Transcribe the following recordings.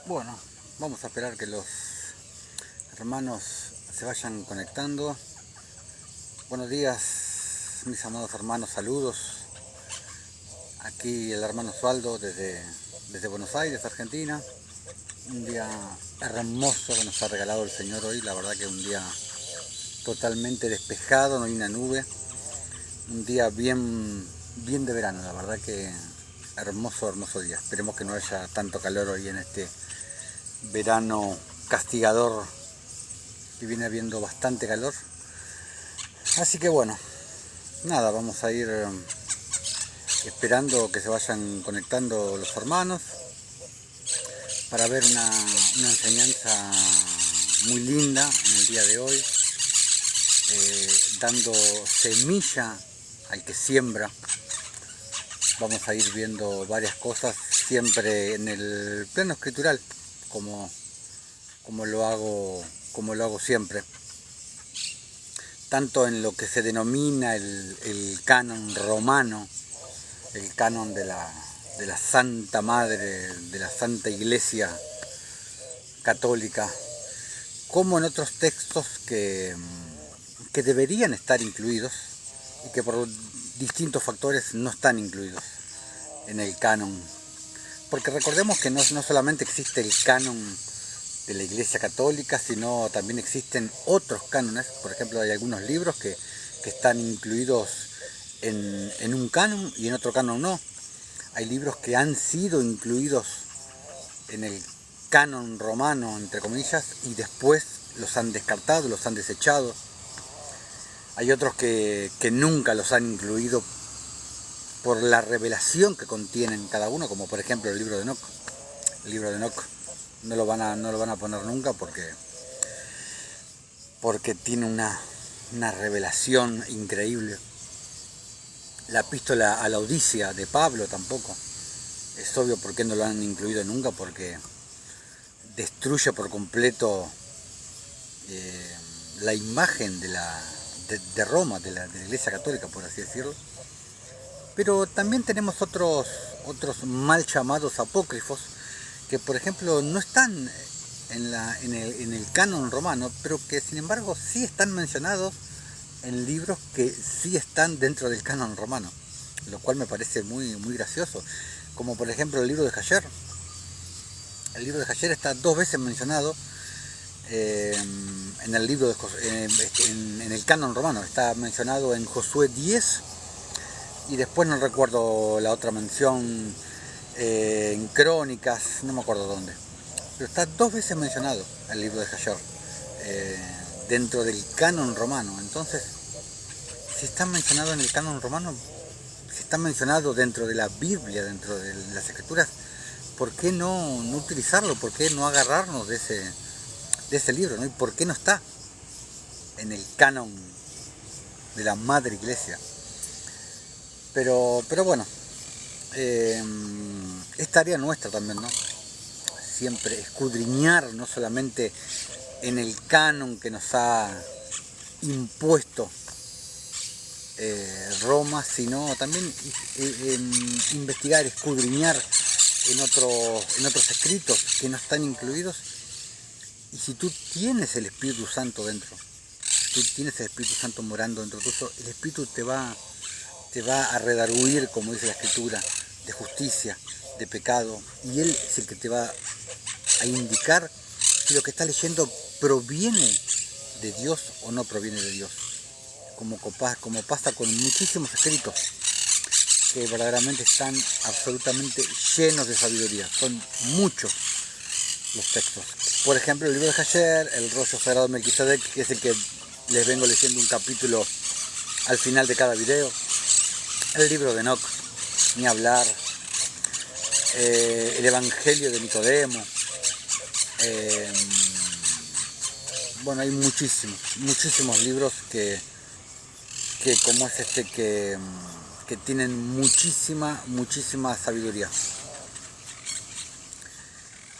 Bueno, vamos a esperar que los hermanos se vayan conectando. Buenos días, mis amados hermanos, saludos. Aquí el hermano Osvaldo desde Buenos Aires, Argentina. Un día hermoso que nos ha regalado el Señor hoy, la verdad que un día totalmente despejado, no hay una nube. Un día bien de verano, la verdad que hermoso día. Esperemos que no haya tanto calor hoy en este verano castigador, que viene habiendo bastante calor. Así que bueno, nada, vamos a ir esperando que se vayan conectando los hermanos para ver una enseñanza muy linda en el día de hoy, dando semilla al que siembra. Vamos a ir viendo varias cosas siempre en el plano escritural, como lo hago siempre, tanto en lo que se denomina el canon romano, el canon de la Santa Madre, de la Santa Iglesia Católica, como en otros textos que deberían estar incluidos y que por distintos factores no están incluidos en el canon. Porque recordemos que no solamente existe el canon de la Iglesia Católica, sino también existen otros cánones. Por ejemplo, hay algunos libros que están incluidos en un canon y en otro canon no. Hay libros que han sido incluidos en el canon romano, entre comillas, y después los han descartado, los han desechado. Hay otros que nunca los han incluido por la revelación que contienen cada uno, como por ejemplo el libro de Enoc. El libro de Enoc no lo van a poner nunca porque tiene una revelación increíble. La epístola a la Odisea de Pablo tampoco. Es obvio por qué no lo han incluido nunca, porque destruye por completo la imagen de Roma, de la Iglesia Católica, por así decirlo. Pero también tenemos otros mal llamados apócrifos, que por ejemplo no están en el canon romano, pero que sin embargo sí están mencionados en libros que sí están dentro del canon romano, lo cual me parece muy gracioso, como por ejemplo el libro de Jasher. El libro de Jasher está 2 veces mencionado en el libro en el canon romano. Está mencionado en Josué 10 y después no recuerdo la otra mención, en Crónicas, no me acuerdo dónde, pero está 2 veces mencionado el libro de Jasher dentro del canon romano. Entonces, si está mencionado en el canon romano, si está mencionado dentro de la Biblia, dentro de las Escrituras, ¿por qué no utilizarlo? ¿Por qué no agarrarnos de ese libro, ¿no? ¿Y por qué no está en el canon de la Madre Iglesia? Pero bueno, es tarea nuestra también, ¿no? Siempre escudriñar, no solamente en el canon que nos ha impuesto Roma, sino también investigar, escudriñar en otros escritos que no están incluidos. Y si tú tienes el Espíritu Santo dentro, si tú tienes el Espíritu Santo morando dentro tuyo, el Espíritu te va a redarguir, como dice la Escritura, de justicia, de pecado, y Él es el que te va a indicar si lo que estás leyendo proviene de Dios o no proviene de Dios, como pasa con muchísimos escritos que verdaderamente están absolutamente llenos de sabiduría. Son muchos los textos. Por ejemplo, el libro de Jasher, el rollo sagrado de Melquisedec, que es el que les vengo leyendo un capítulo al final de cada video. El libro de Enoc, ni hablar. El Evangelio de Nicodemo. Bueno, hay muchísimos libros que como es este, que tienen muchísima sabiduría.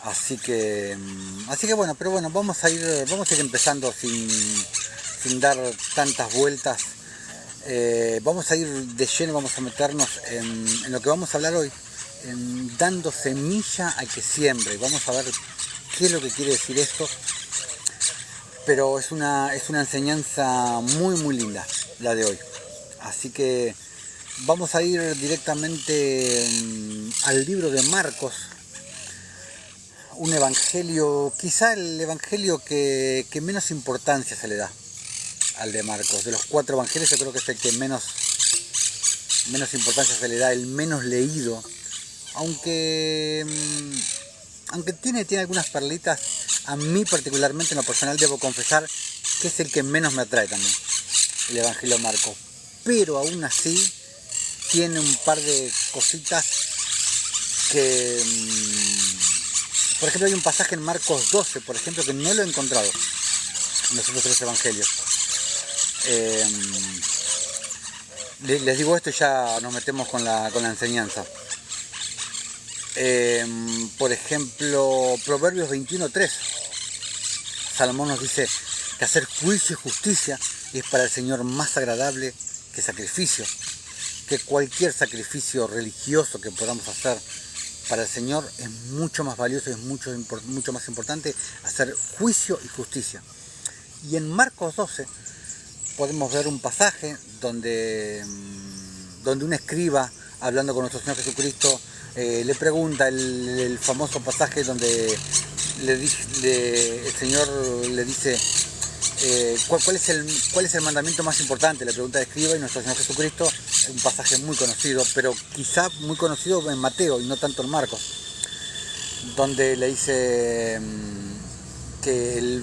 Así que bueno, pero bueno, vamos a ir empezando sin dar tantas vueltas. Vamos a ir de lleno, vamos a meternos en lo que vamos a hablar hoy, dando semilla al que siembre. Y vamos a ver qué es lo que quiere decir esto, pero es una enseñanza muy muy linda la de hoy. Así que vamos a ir directamente al libro de Marcos, un evangelio, quizá el evangelio que menos importancia se le da al de Marcos. De los 4 evangelios yo creo que es el que menos importancia se le da, el menos leído, aunque tiene algunas perlitas. A mí particularmente, en lo personal, debo confesar que es el que menos me atrae también, el evangelio de Marcos. Pero aún así tiene un par de cositas que... por ejemplo, hay un pasaje en Marcos 12, por ejemplo, que no lo he encontrado en los otros 3 evangelios. Les digo esto y ya nos metemos con la enseñanza. Por ejemplo, Proverbios 21:3. Salomón nos dice que hacer juicio y justicia es para el Señor más agradable que sacrificio. Que cualquier sacrificio religioso que podamos hacer para el Señor es mucho más valioso y es mucho más importante hacer juicio y justicia. Y en Marcos 12 podemos ver un pasaje donde un escriba, hablando con nuestro Señor Jesucristo, le pregunta el famoso pasaje donde el Señor le dice ¿cuál es el mandamiento más importante? Le pregunta el escriba, y nuestro Señor Jesucristo, un pasaje muy conocido, pero quizá muy conocido en Mateo y no tanto en Marcos, donde le dice que el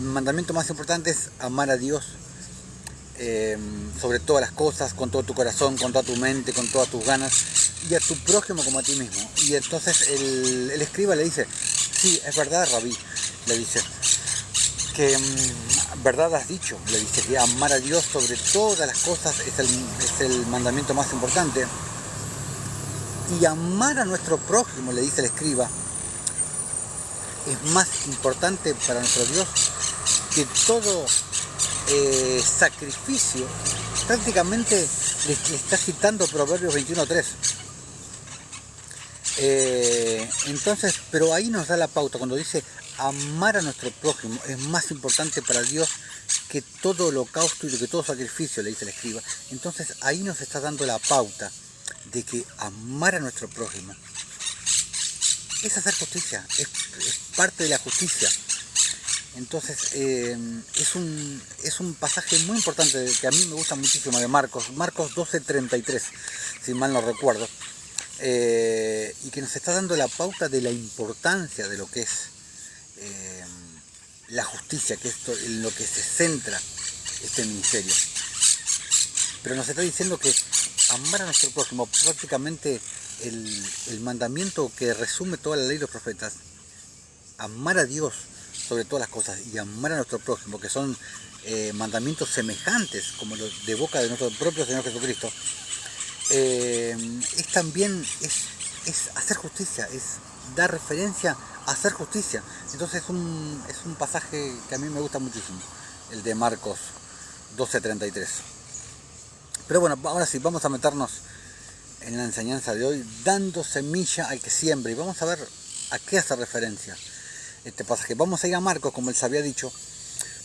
mandamiento más importante es amar a Dios sobre todas las cosas, con todo tu corazón, con toda tu mente, con todas tus ganas, y a tu prójimo como a ti mismo. Y entonces el escriba le dice, sí, es verdad, Rabí, le dice, que verdad has dicho, le dice, que amar a Dios sobre todas las cosas es el mandamiento más importante. Y amar a nuestro prójimo, le dice el escriba, es más importante para nuestro Dios que todo sacrificio. Prácticamente le está citando Proverbios 21:3. Entonces, pero ahí nos da la pauta cuando dice amar a nuestro prójimo es más importante para Dios que todo holocausto y que todo sacrificio, le dice el escriba. Entonces ahí nos está dando la pauta de que amar a nuestro prójimo es hacer justicia, es parte de la justicia. Entonces es un pasaje muy importante que a mí me gusta muchísimo, de Marcos 12:33, si mal no recuerdo, y que nos está dando la pauta de la importancia de lo que es la justicia, que es en lo que se centra este ministerio. Pero nos está diciendo que amar a nuestro prójimo, prácticamente el mandamiento que resume toda la ley de los profetas, amar a Dios sobre todas las cosas y amar a nuestro prójimo, que son mandamientos semejantes como los de boca de nuestro propio Señor Jesucristo, es también es hacer justicia, es dar referencia a hacer justicia. Entonces es un pasaje que a mí me gusta muchísimo, el de Marcos 12:33. Pero bueno, ahora sí, vamos a meternos en la enseñanza de hoy, dando semilla al que siembra, y vamos a ver a qué hace referencia este pasaje. Vamos a ir a Marcos, como les había dicho,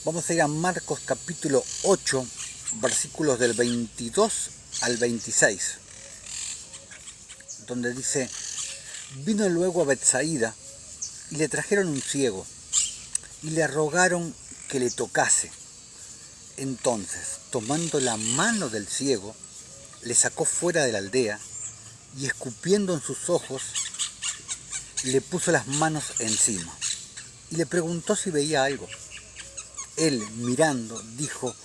vamos a ir a Marcos capítulo 8, versículos del 22 al 26, donde dice: vino luego a Betsaida y le trajeron un ciego y le rogaron que le tocase. Entonces, tomando la mano del ciego, le sacó fuera de la aldea y, escupiendo en sus ojos, le puso las manos encima y le preguntó si veía algo. Él, mirando, dijo: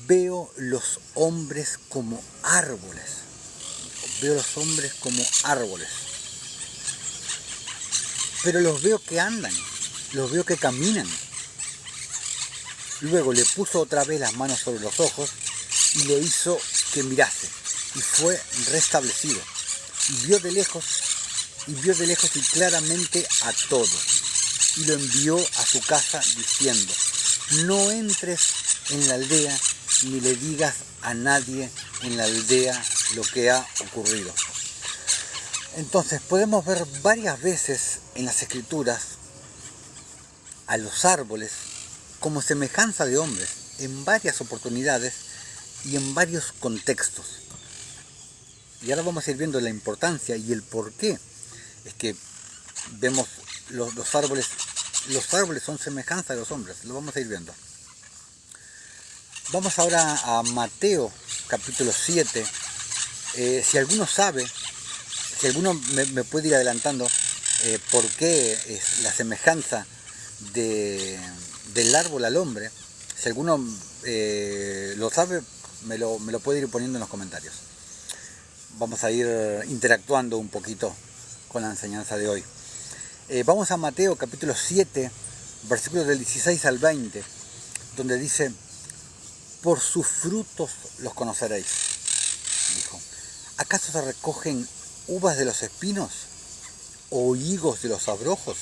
veo los hombres como árboles. Veo los hombres como árboles. Pero los veo que andan, los veo que caminan. Luego le puso otra vez las manos sobre los ojos y le hizo que mirase, y fue restablecido. Y vio de lejos y claramente a todos. Y lo envió a su casa diciendo: no entres en la aldea ni le digas a nadie en la aldea lo que ha ocurrido. Entonces podemos ver varias veces en las Escrituras a los árboles como semejanza de hombres en varias oportunidades y en varios contextos. Y ahora vamos a ir viendo la importancia y el por qué es que vemos los árboles son semejanza de los hombres, lo vamos a ir viendo. Vamos ahora a Mateo capítulo 7. Si alguno sabe, si alguno me puede ir adelantando por qué es la semejanza del árbol al hombre, si alguno lo sabe, me lo puede ir poniendo en los comentarios. Vamos a ir interactuando un poquito con la enseñanza de hoy. Vamos a Mateo capítulo 7, versículos del 16 al 20, donde dice: por sus frutos los conoceréis, dijo. ¿Acaso se recogen uvas de los espinos o higos de los abrojos?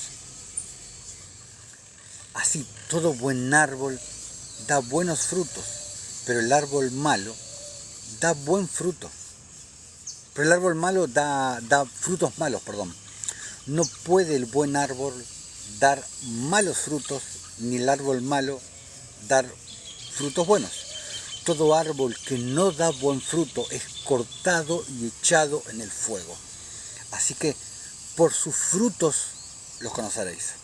Así todo buen árbol da buenos frutos, pero el árbol malo da buen fruto. Pero el árbol malo da frutos malos, perdón. No puede el buen árbol dar malos frutos, ni el árbol malo dar frutos buenos. Todo árbol que no da buen fruto es cortado y echado en el fuego. Así que por sus frutos los conoceréis.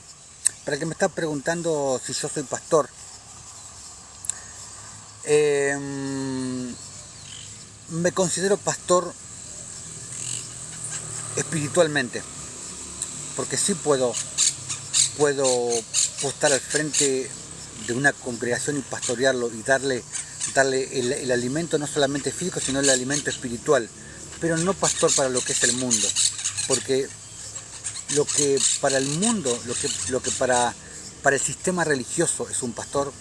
Para el que me está preguntando si yo soy pastor, me considero pastor espiritualmente, porque sí puedo estar al frente de una congregación y pastorearlo y darle el alimento no solamente físico, sino el alimento espiritual, pero no pastor para lo que es el mundo, porque lo que para el mundo, lo que para el sistema religioso es un pastor,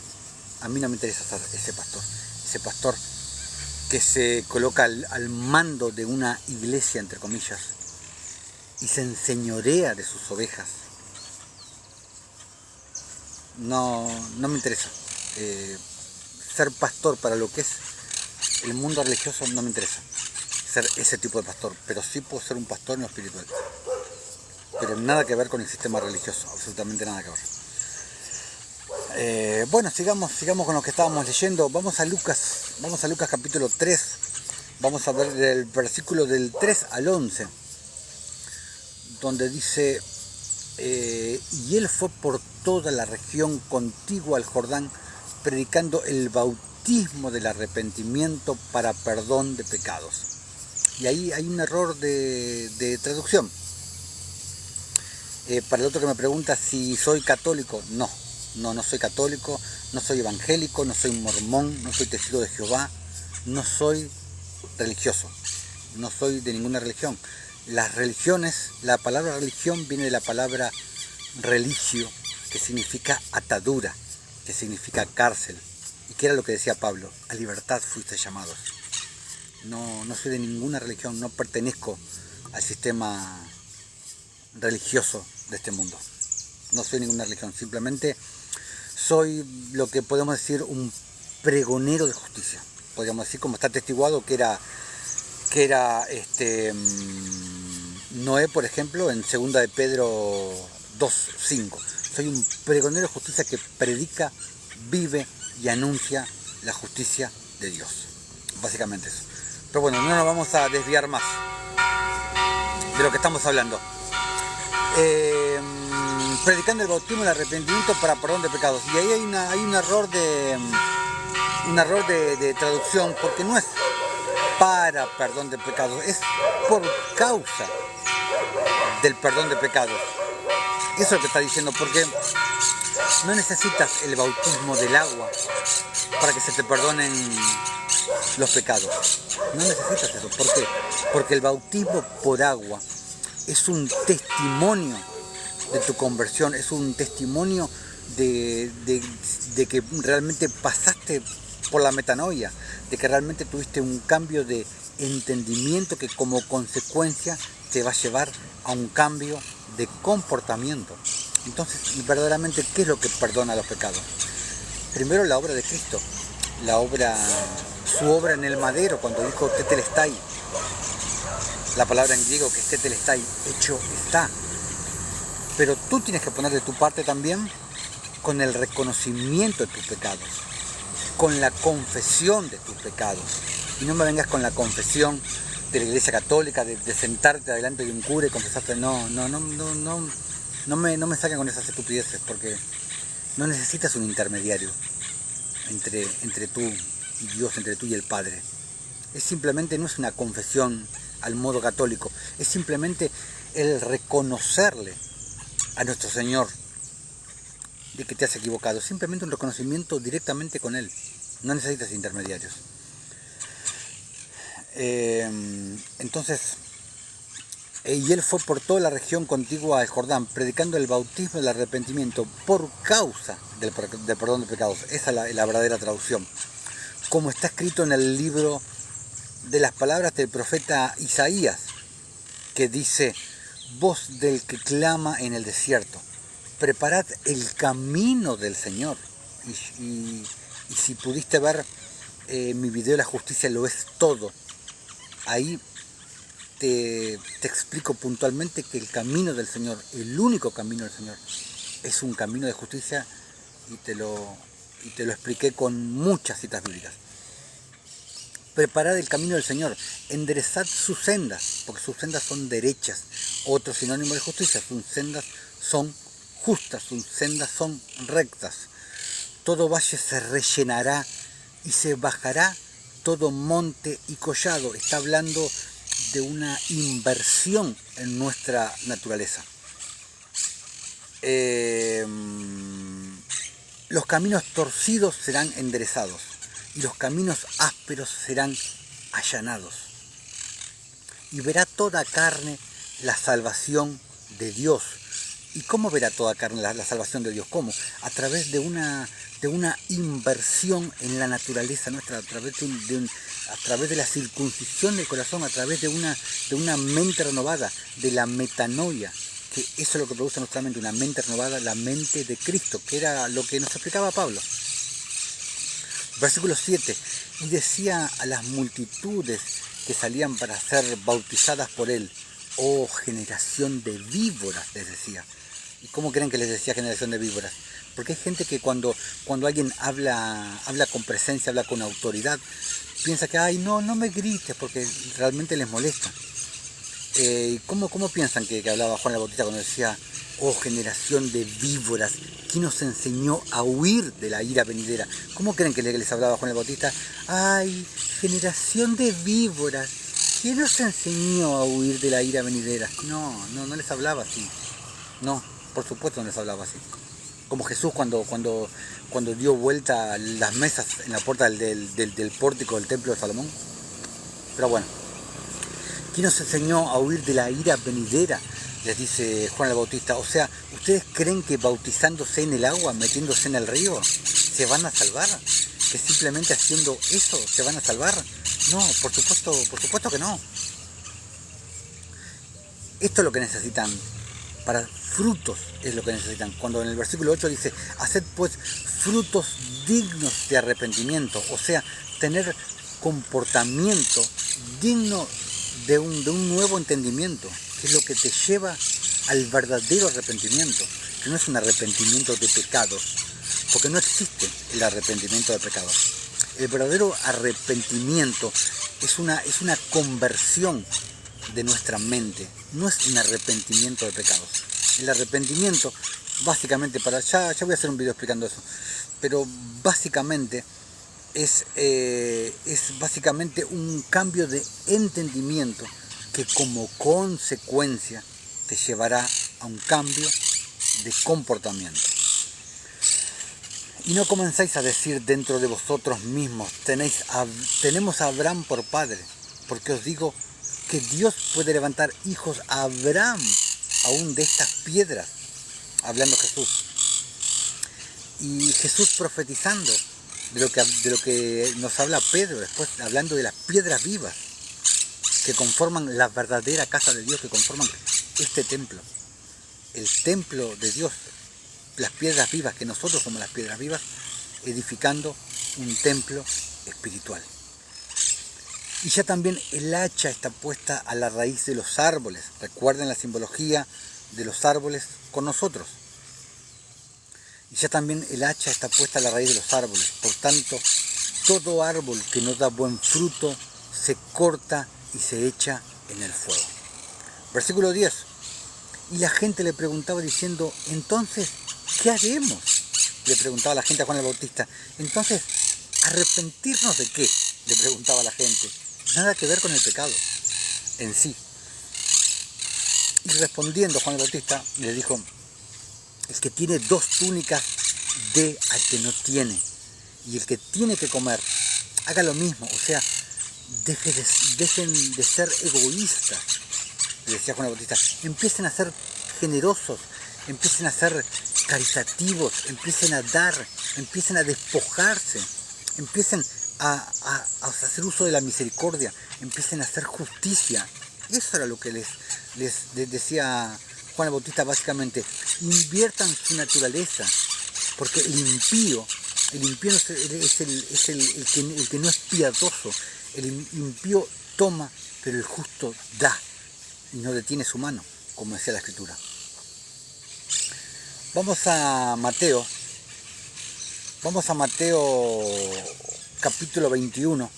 a mí no me interesa ser ese pastor que se coloca al mando de una iglesia, entre comillas, y se enseñorea de sus ovejas. No me interesa. Ser pastor para lo que es el mundo religioso no me interesa. Ser ese tipo de pastor, pero sí puedo ser un pastor en lo espiritual. Pero nada que ver con el sistema religioso, absolutamente nada que ver. Bueno, sigamos con lo que estábamos leyendo. Vamos a Lucas capítulo 3. Vamos a ver del versículo del 3 al 11. Donde dice: y él fue por toda la región contigua al Jordán, predicando el bautismo del arrepentimiento para perdón de pecados. Y ahí hay un error de traducción. Para el otro que me pregunta si soy católico, no soy católico, no soy evangélico, no soy mormón, no soy testigo de Jehová, no soy religioso, no soy de ninguna religión. Las religiones, la palabra religión viene de la palabra religio, que significa atadura, que significa cárcel, y que era lo que decía Pablo: a libertad fuiste llamados. No soy de ninguna religión, no pertenezco al sistema religioso de este mundo. No soy ninguna religión, simplemente soy lo que podemos decir un pregonero de justicia. Podríamos decir, como está atestiguado que era Noé, por ejemplo, en 2 de Pedro 2:5. Soy un pregonero de justicia que predica, vive y anuncia la justicia de Dios. Básicamente eso. Pero bueno, no nos vamos a desviar más de lo que estamos hablando. Predicando el bautismo del arrepentimiento para perdón de pecados. Y ahí hay un error de traducción, porque no es para perdón de pecados, es por causa del perdón de pecados. Eso es lo que está diciendo, porque no necesitas el bautismo del agua para que se te perdonen los pecados. No necesitas eso. ¿Por qué? Porque el bautismo por agua es un testimonio de tu conversión, es un testimonio de que realmente pasaste por la metanoia, de que realmente tuviste un cambio de entendimiento que como consecuencia te va a llevar a un cambio de comportamiento. Entonces, verdaderamente, ¿qué es lo que perdona los pecados? Primero, la obra de Cristo, su obra en el madero, cuando dijo tetelestai, la palabra en griego que es tetelestai, hecho está. Pero tú tienes que poner de tu parte también con el reconocimiento de tus pecados, con la confesión de tus pecados. Y no me vengas con la confesión de la Iglesia Católica, de sentarte delante de un cura y confesarte. No me saquen con esas estupideces, porque no necesitas un intermediario entre tú y Dios, entre tú y el Padre. Es simplemente, no es una confesión al modo católico, es simplemente el reconocerle a nuestro Señor de que te has equivocado, simplemente un reconocimiento directamente con Él, no necesitas intermediarios. Entonces, y Él fue por toda la región contigua al Jordán, predicando el bautismo del arrepentimiento por causa del perdón de pecados. Esa es la verdadera traducción. Como está escrito en el libro de las palabras del profeta Isaías, que dice: voz del que clama en el desierto, preparad el camino del Señor. Y si pudiste ver mi video La justicia lo es todo, ahí te explico puntualmente que el camino del Señor, el único camino del Señor, es un camino de justicia, y te lo expliqué con muchas citas bíblicas. Preparad el camino del Señor, enderezad sus sendas, porque sus sendas son derechas. Otro sinónimo de justicia: sus sendas son justas, sus sendas son rectas. Todo valle se rellenará y se bajará todo monte y collado. Está hablando de una inversión en nuestra naturaleza. Los caminos torcidos serán enderezados y los caminos ásperos serán allanados. Y verá toda carne la salvación de Dios. ¿Y cómo verá toda carne la salvación de Dios? ¿Cómo? A través de una inversión en la naturaleza nuestra, a través de la circuncisión del corazón, a través de una mente renovada, de la metanoia, que eso es lo que produce nuestra mente, una mente renovada, la mente de Cristo, que era lo que nos explicaba Pablo. Versículo 7, y decía a las multitudes que salían para ser bautizadas por él: oh generación de víboras, les decía. ¿Y cómo creen que les decía generación de víboras? Porque hay gente que cuando alguien habla con presencia, habla con autoridad, piensa que, ay, no me grites, porque realmente les molesta. ¿Cómo piensan que hablaba Juan el Bautista cuando decía: oh generación de víboras, ¿quién nos enseñó a huir de la ira venidera? ¿Cómo creen que les hablaba Juan el Bautista? Ay, generación de víboras, ¿quién nos enseñó a huir de la ira venidera? No les hablaba así. No, por supuesto no les hablaba así. Como Jesús cuando dio vuelta las mesas en la puerta del pórtico del templo de Salomón. Pero bueno, ¿quién nos enseñó a huir de la ira venidera? Les dice Juan el Bautista. O sea, ¿ustedes creen que bautizándose en el agua, metiéndose en el río, se van a salvar? ¿Que simplemente haciendo eso se van a salvar? No, por supuesto que no. Esto es lo que necesitan. Para frutos es lo que necesitan. Cuando en el versículo 8 dice: haced pues frutos dignos de arrepentimiento. O sea, tener comportamiento digno de un nuevo entendimiento, que es lo que te lleva al verdadero arrepentimiento, que no es un arrepentimiento de pecados, porque no existe el arrepentimiento de pecados. El verdadero arrepentimiento es una conversión de nuestra mente, no es un arrepentimiento de pecados. El arrepentimiento, básicamente, ya voy a hacer un video explicando eso, pero básicamente es básicamente un cambio de entendimiento que como consecuencia te llevará a un cambio de comportamiento. Y no comenzáis a decir dentro de vosotros mismos: tenemos a Abraham por padre, porque os digo que Dios puede levantar hijos a Abraham aún de estas piedras, hablando Jesús. Y Jesús profetizando de lo que nos habla Pedro, después hablando de las piedras vivas que conforman la verdadera casa de Dios, que conforman este templo, el templo de Dios, las piedras vivas, que nosotros somos las piedras vivas, edificando un templo espiritual. Y ya también el hacha está puesta a la raíz de los árboles. Recuerden la simbología de los árboles con nosotros. Y ya también el hacha está puesta a la raíz de los árboles. Por tanto, todo árbol que no da buen fruto se corta y se echa en el fuego. Versículo 10. Y la gente le preguntaba diciendo, entonces, ¿qué haremos? Le preguntaba la gente a Juan el Bautista. Entonces, ¿arrepentirnos de qué? Le preguntaba la gente. Nada que ver con el pecado en sí. Y respondiendo Juan el Bautista le dijo, el que tiene 2 túnicas dé al que no tiene, y el que tiene que comer haga lo mismo, o sea, dejen de ser egoístas, le decía Juan el Bautista, empiecen a ser generosos, empiecen a ser caritativos, empiecen a dar, empiecen a despojarse, empiecen a hacer uso de la misericordia, empiecen a hacer justicia. Eso era lo que les decía Juan el Bautista básicamente. Inviertan su naturaleza, porque el impío es el que no es piadoso. El impío toma, pero el justo da y no detiene su mano, como decía la Escritura. Vamos a Mateo capítulo 21,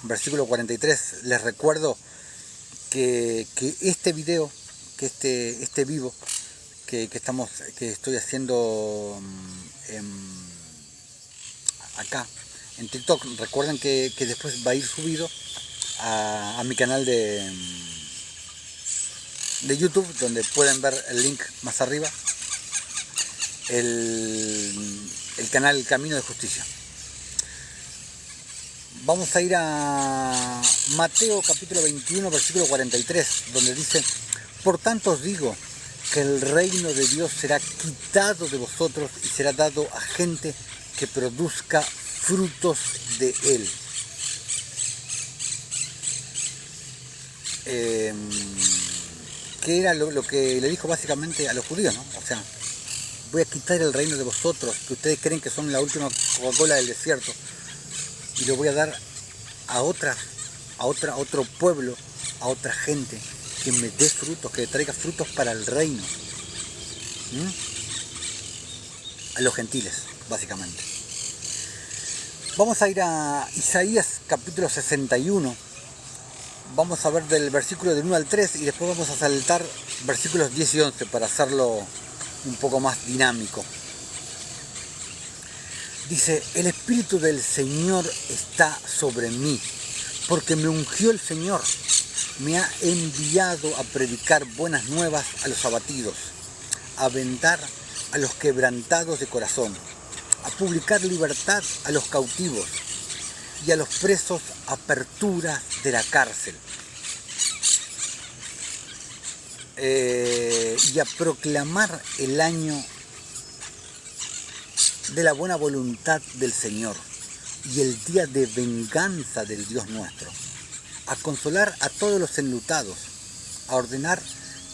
versículo 43. Les recuerdo que este video, que este vivo que estoy haciendo acá en TikTok, recuerden que después va a ir subido a mi canal de YouTube, donde pueden ver el link más arriba, el canal Camino de Justicia. Vamos a ir a Mateo capítulo 21, versículo 43, donde dice, por tanto os digo que el reino de Dios será quitado de vosotros y será dado a gente que produzca frutos de él. Que era lo que le dijo básicamente a los judíos, ¿no? O sea, voy a quitar el reino de vosotros, que ustedes creen que son la última Coca-Cola del desierto, y lo voy a dar a otro pueblo, a otra gente que me dé frutos, que traiga frutos para el reino. A los gentiles, básicamente. Vamos a ir a Isaías capítulo 61. Vamos a ver del versículo del 1 al 3 y después vamos a saltar versículos 10 y 11 para hacerlo un poco más dinámico. Dice, el Espíritu del Señor está sobre mí, porque me ungió el Señor, me ha enviado a predicar buenas nuevas a los abatidos, a vendar a los quebrantados de corazón, a publicar libertad a los cautivos y a los presos apertura de la cárcel, y a proclamar el año de la buena voluntad del Señor y el día de venganza del Dios nuestro, a consolar a todos los enlutados, a ordenar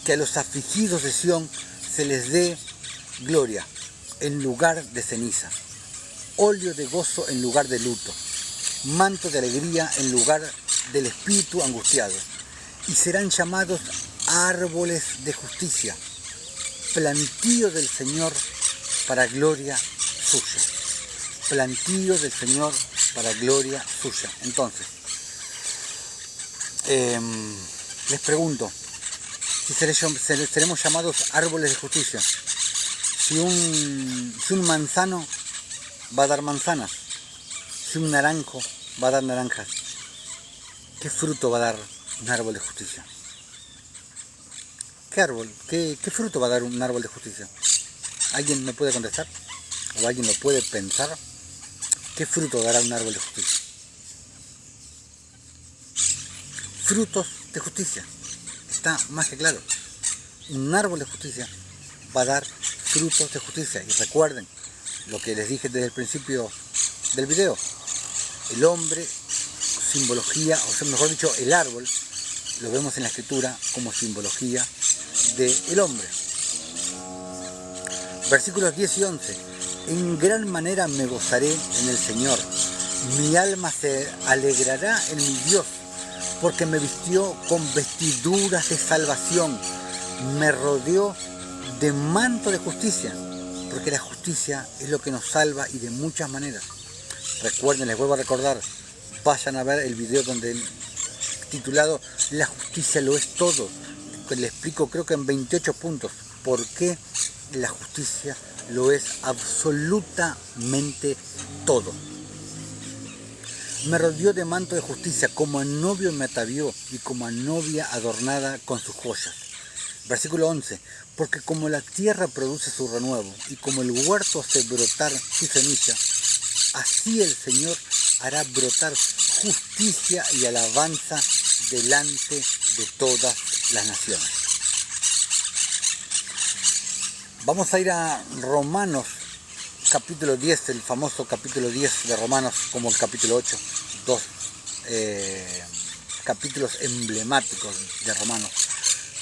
que a los afligidos de Sión se les dé gloria en lugar de ceniza, óleo de gozo en lugar de luto, manto de alegría en lugar del espíritu angustiado, y serán llamados árboles de justicia, plantío del Señor para gloria suya. Plantío del Señor para gloria suya. Entonces, les pregunto, si seremos llamados árboles de justicia. Si un manzano va a dar manzanas, si un naranjo va a dar naranjas, ¿qué fruto va a dar un árbol de justicia? ¿Qué fruto va a dar un árbol de justicia? ¿Alguien me puede contestar? ¿O alguien lo puede pensar? ¿Qué fruto dará un árbol de justicia? Frutos de justicia. Está más que claro. Un árbol de justicia va a dar frutos de justicia. Y recuerden lo que les dije desde el principio del video. El hombre, simbología, o sea, mejor dicho, el árbol, lo vemos en la Escritura como simbología del hombre. Versículos 10 y 11. En gran manera me gozaré en el Señor. Mi alma se alegrará en mi Dios, porque me vistió con vestiduras de salvación. Me rodeó de manto de justicia, porque la justicia es lo que nos salva y de muchas maneras. Recuerden, les vuelvo a recordar, vayan a ver el video titulado La justicia lo es todo. Le explico, creo que en 28 puntos, por qué la justicia lo es absolutamente todo. Me rodeó de manto de justicia, como a novio me atavió y como a novia adornada con sus joyas. Versículo 11. Porque como la tierra produce su renuevo y como el huerto hace brotar su semilla, así el Señor hará brotar justicia y alabanza delante de todas las naciones. Vamos a ir a Romanos capítulo 10, el famoso capítulo 10 de Romanos, como el capítulo 8, dos capítulos emblemáticos de Romanos,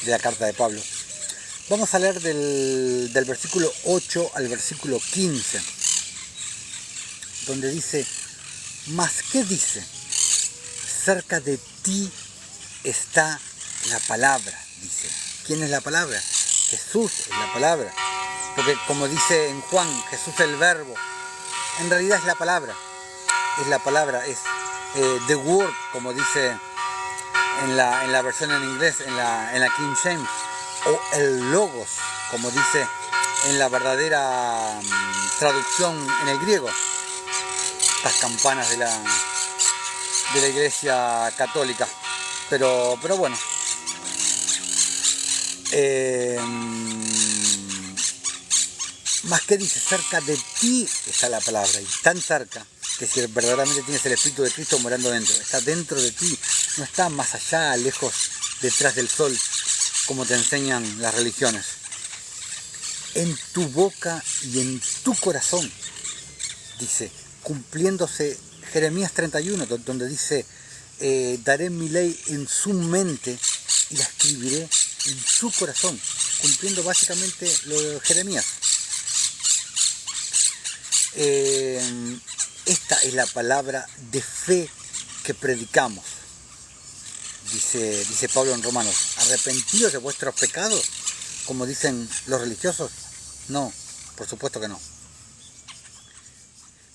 de la carta de Pablo. Vamos a leer del versículo 8 al versículo 15, donde dice: ¿Mas qué dice? Cerca de ti está la palabra, dice. ¿Quién es la palabra? Jesús es la palabra. Porque como dice en Juan, Jesús es el verbo. En realidad es la palabra. Es la palabra, es the word, como dice en la versión en inglés, en la King James. O el logos, como dice en la verdadera traducción en el griego. Estas campanas de la Iglesia Católica. Pero bueno. Más que dice, cerca de ti está la palabra, y tan cerca que si verdaderamente tienes el Espíritu de Cristo morando dentro, está dentro de ti, no está más allá, lejos, detrás del sol, como te enseñan las religiones. En tu boca y en tu corazón, dice, cumpliéndose Jeremías 31, donde dice, daré mi ley en su mente y la escribiré en su corazón, cumpliendo básicamente lo de Jeremías. Esta es la palabra de fe que predicamos, dice Pablo en Romanos. ¿Arrepentidos de vuestros pecados, como dicen los religiosos? No, por supuesto que no.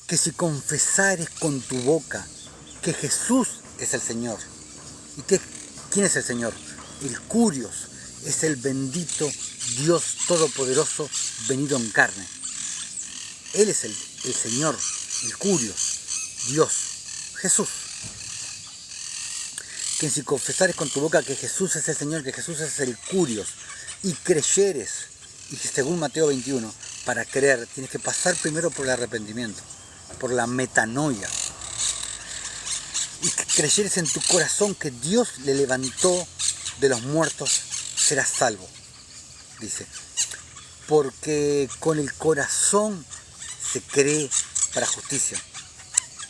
Que si confesares con tu boca que Jesús es el Señor. ¿Y quién es el Señor? El Curios, es el bendito Dios Todopoderoso venido en carne. Él es el Señor, el Curios, Dios, Jesús. Que si confesares con tu boca que Jesús es el Señor, que Jesús es el Curios, y creyeres, y que según Mateo 21, para creer tienes que pasar primero por el arrepentimiento, por la metanoia, y que creyeres en tu corazón que Dios le levantó de los muertos, serás salvo, dice. Porque con el corazón se cree para justicia,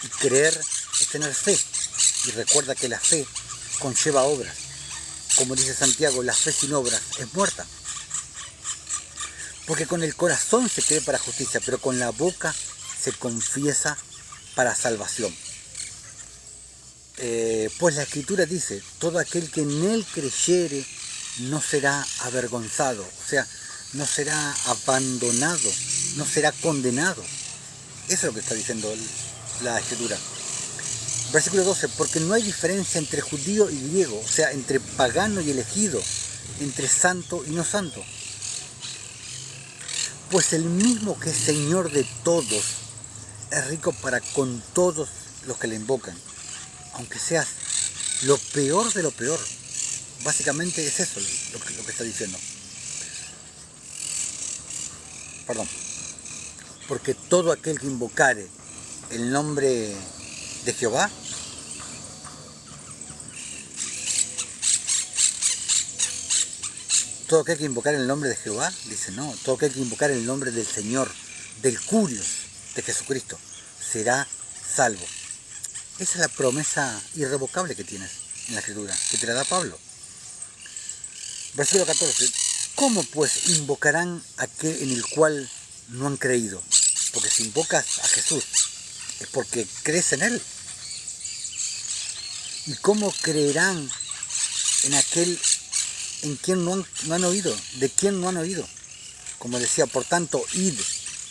y creer es tener fe, y recuerda que la fe conlleva obras. Como dice Santiago, la fe sin obras es muerta. Porque con el corazón se cree para justicia, pero con la boca se confiesa para salvación. Pues la Escritura dice, todo aquel que en él creyere no será avergonzado, o sea, no será abandonado, no será condenado. Eso es lo que está diciendo la Escritura. Versículo 12, porque no hay diferencia entre judío y griego, o sea, entre pagano y elegido, entre santo y no santo. Pues el mismo que es Señor de todos, es rico para con todos los que le invocan, aunque seas lo peor de lo peor. Básicamente es eso lo que está diciendo. Perdón. Porque todo aquel que invocare el nombre de Jehová, todo aquel que invocar el nombre de Jehová, dice no, todo aquel que invocar el nombre del Señor, del Curios, de Jesucristo, será salvo. Esa es la promesa irrevocable que tienes en la Escritura, que te la da Pablo. Versículo 14, ¿cómo pues invocarán aquel en el cual no han creído? Porque si invocas a Jesús, es porque crees en Él. ¿Y cómo creerán en aquel en quien no han oído? ¿De quién no han oído? Como decía, por tanto, id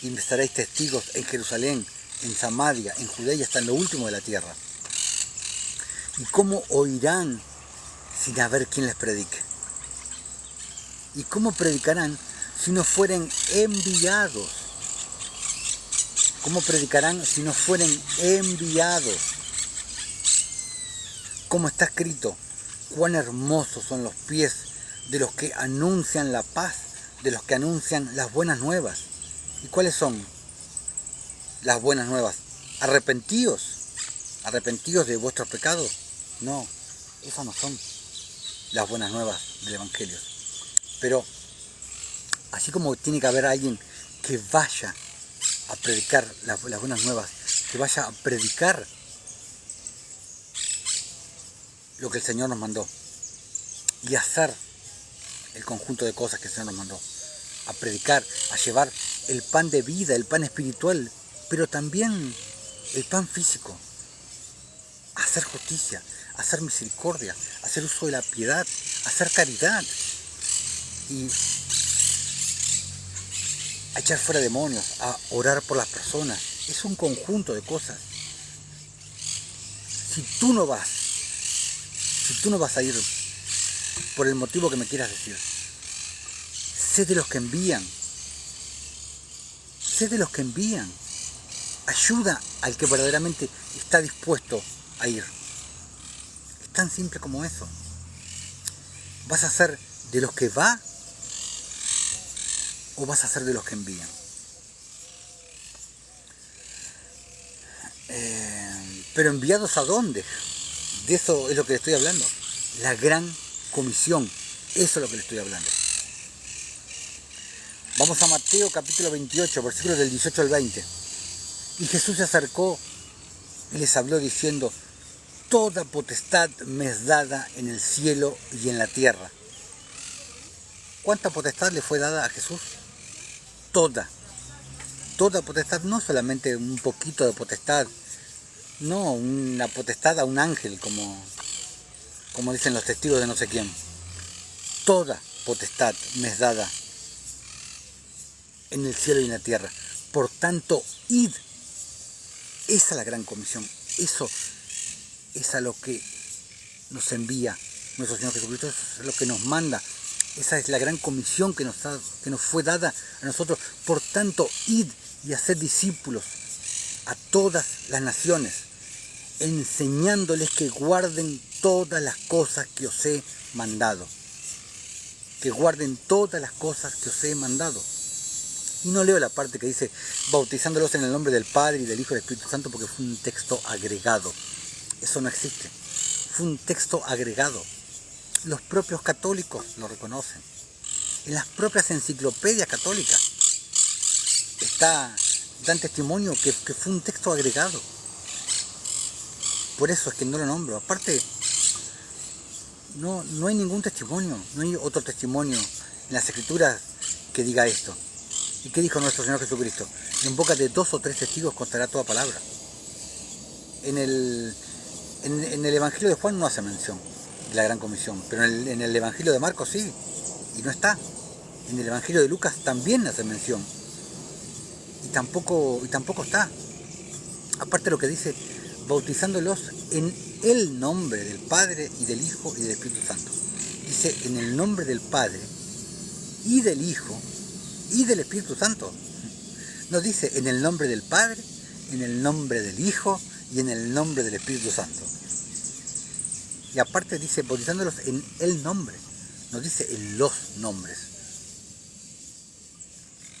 y me estaréis testigos en Jerusalén, en Samaria, en Judea y hasta en lo último de la tierra. ¿Y cómo oirán sin haber quien les predique? ¿Y cómo predicarán si no fueren enviados? ¿Cómo predicarán si no fueren enviados? Como está escrito, cuán hermosos son los pies de los que anuncian la paz, de los que anuncian las buenas nuevas. ¿Y cuáles son las buenas nuevas? Arrepentíos de vuestros pecados. No, esas no son las buenas nuevas del Evangelio. Pero así como tiene que haber alguien que vaya a predicar las buenas nuevas, que vaya a predicar lo que el Señor nos mandó y hacer el conjunto de cosas que el Señor nos mandó, a predicar, a llevar el pan de vida, el pan espiritual, pero también el pan físico, a hacer justicia, a hacer misericordia, a hacer uso de la piedad, a hacer caridad y a echar fuera demonios, a orar por las personas. Es un conjunto de cosas. Si tú no vas a ir por el motivo que me quieras decir, sé de los que envían. Ayuda al que verdaderamente está dispuesto a ir. Es tan simple como eso. ¿Vas a ser de los que va o vas a ser de los que envían? Pero ¿enviados a dónde? De eso es lo que le estoy hablando. La gran comisión. Eso es lo que le estoy hablando. Vamos a Mateo capítulo 28, versículos del 18 al 20. Y Jesús se acercó y les habló diciendo: toda potestad me es dada en el cielo y en la tierra. ¿Cuánta potestad le fue dada a Jesús? Toda potestad, no solamente un poquito de potestad, no una potestad a un ángel, como dicen los testigos de no sé quién. Toda potestad me es dada en el cielo y en la tierra. Por tanto, id. Esa es la gran comisión. Eso es a lo que nos envía nuestro Señor Jesucristo. Eso es lo que nos manda. Esa es la gran comisión que nos fue dada a nosotros. Por tanto, id y haced discípulos a todas las naciones, enseñándoles que guarden todas las cosas que os he mandado. Que guarden todas las cosas que os he mandado. Y no leo la parte que dice bautizándolos en el nombre del Padre y del Hijo y del Espíritu Santo, porque fue un texto agregado. Eso no existe. Fue un texto agregado. Los propios católicos lo reconocen. En las propias enciclopedias católicas dan testimonio que fue un texto agregado. Por eso es que no lo nombro. Aparte, no hay ningún testimonio, no hay otro testimonio en las Escrituras que diga esto. ¿Y qué dijo nuestro Señor Jesucristo? En boca de 2 o 3 testigos constará toda palabra. En el Evangelio de Juan no hace mención de la gran comisión, pero en el Evangelio de Marcos sí, y no está. En el Evangelio de Lucas también hace mención, y tampoco está. Aparte lo que dice, bautizándolos en el nombre del Padre y del Hijo y del Espíritu Santo. Dice en el nombre del Padre y del Hijo y del Espíritu Santo. No dice en el nombre del Padre, en el nombre del Hijo y en el nombre del Espíritu Santo. Y aparte dice bautizándolos en el nombre, no dice en los nombres.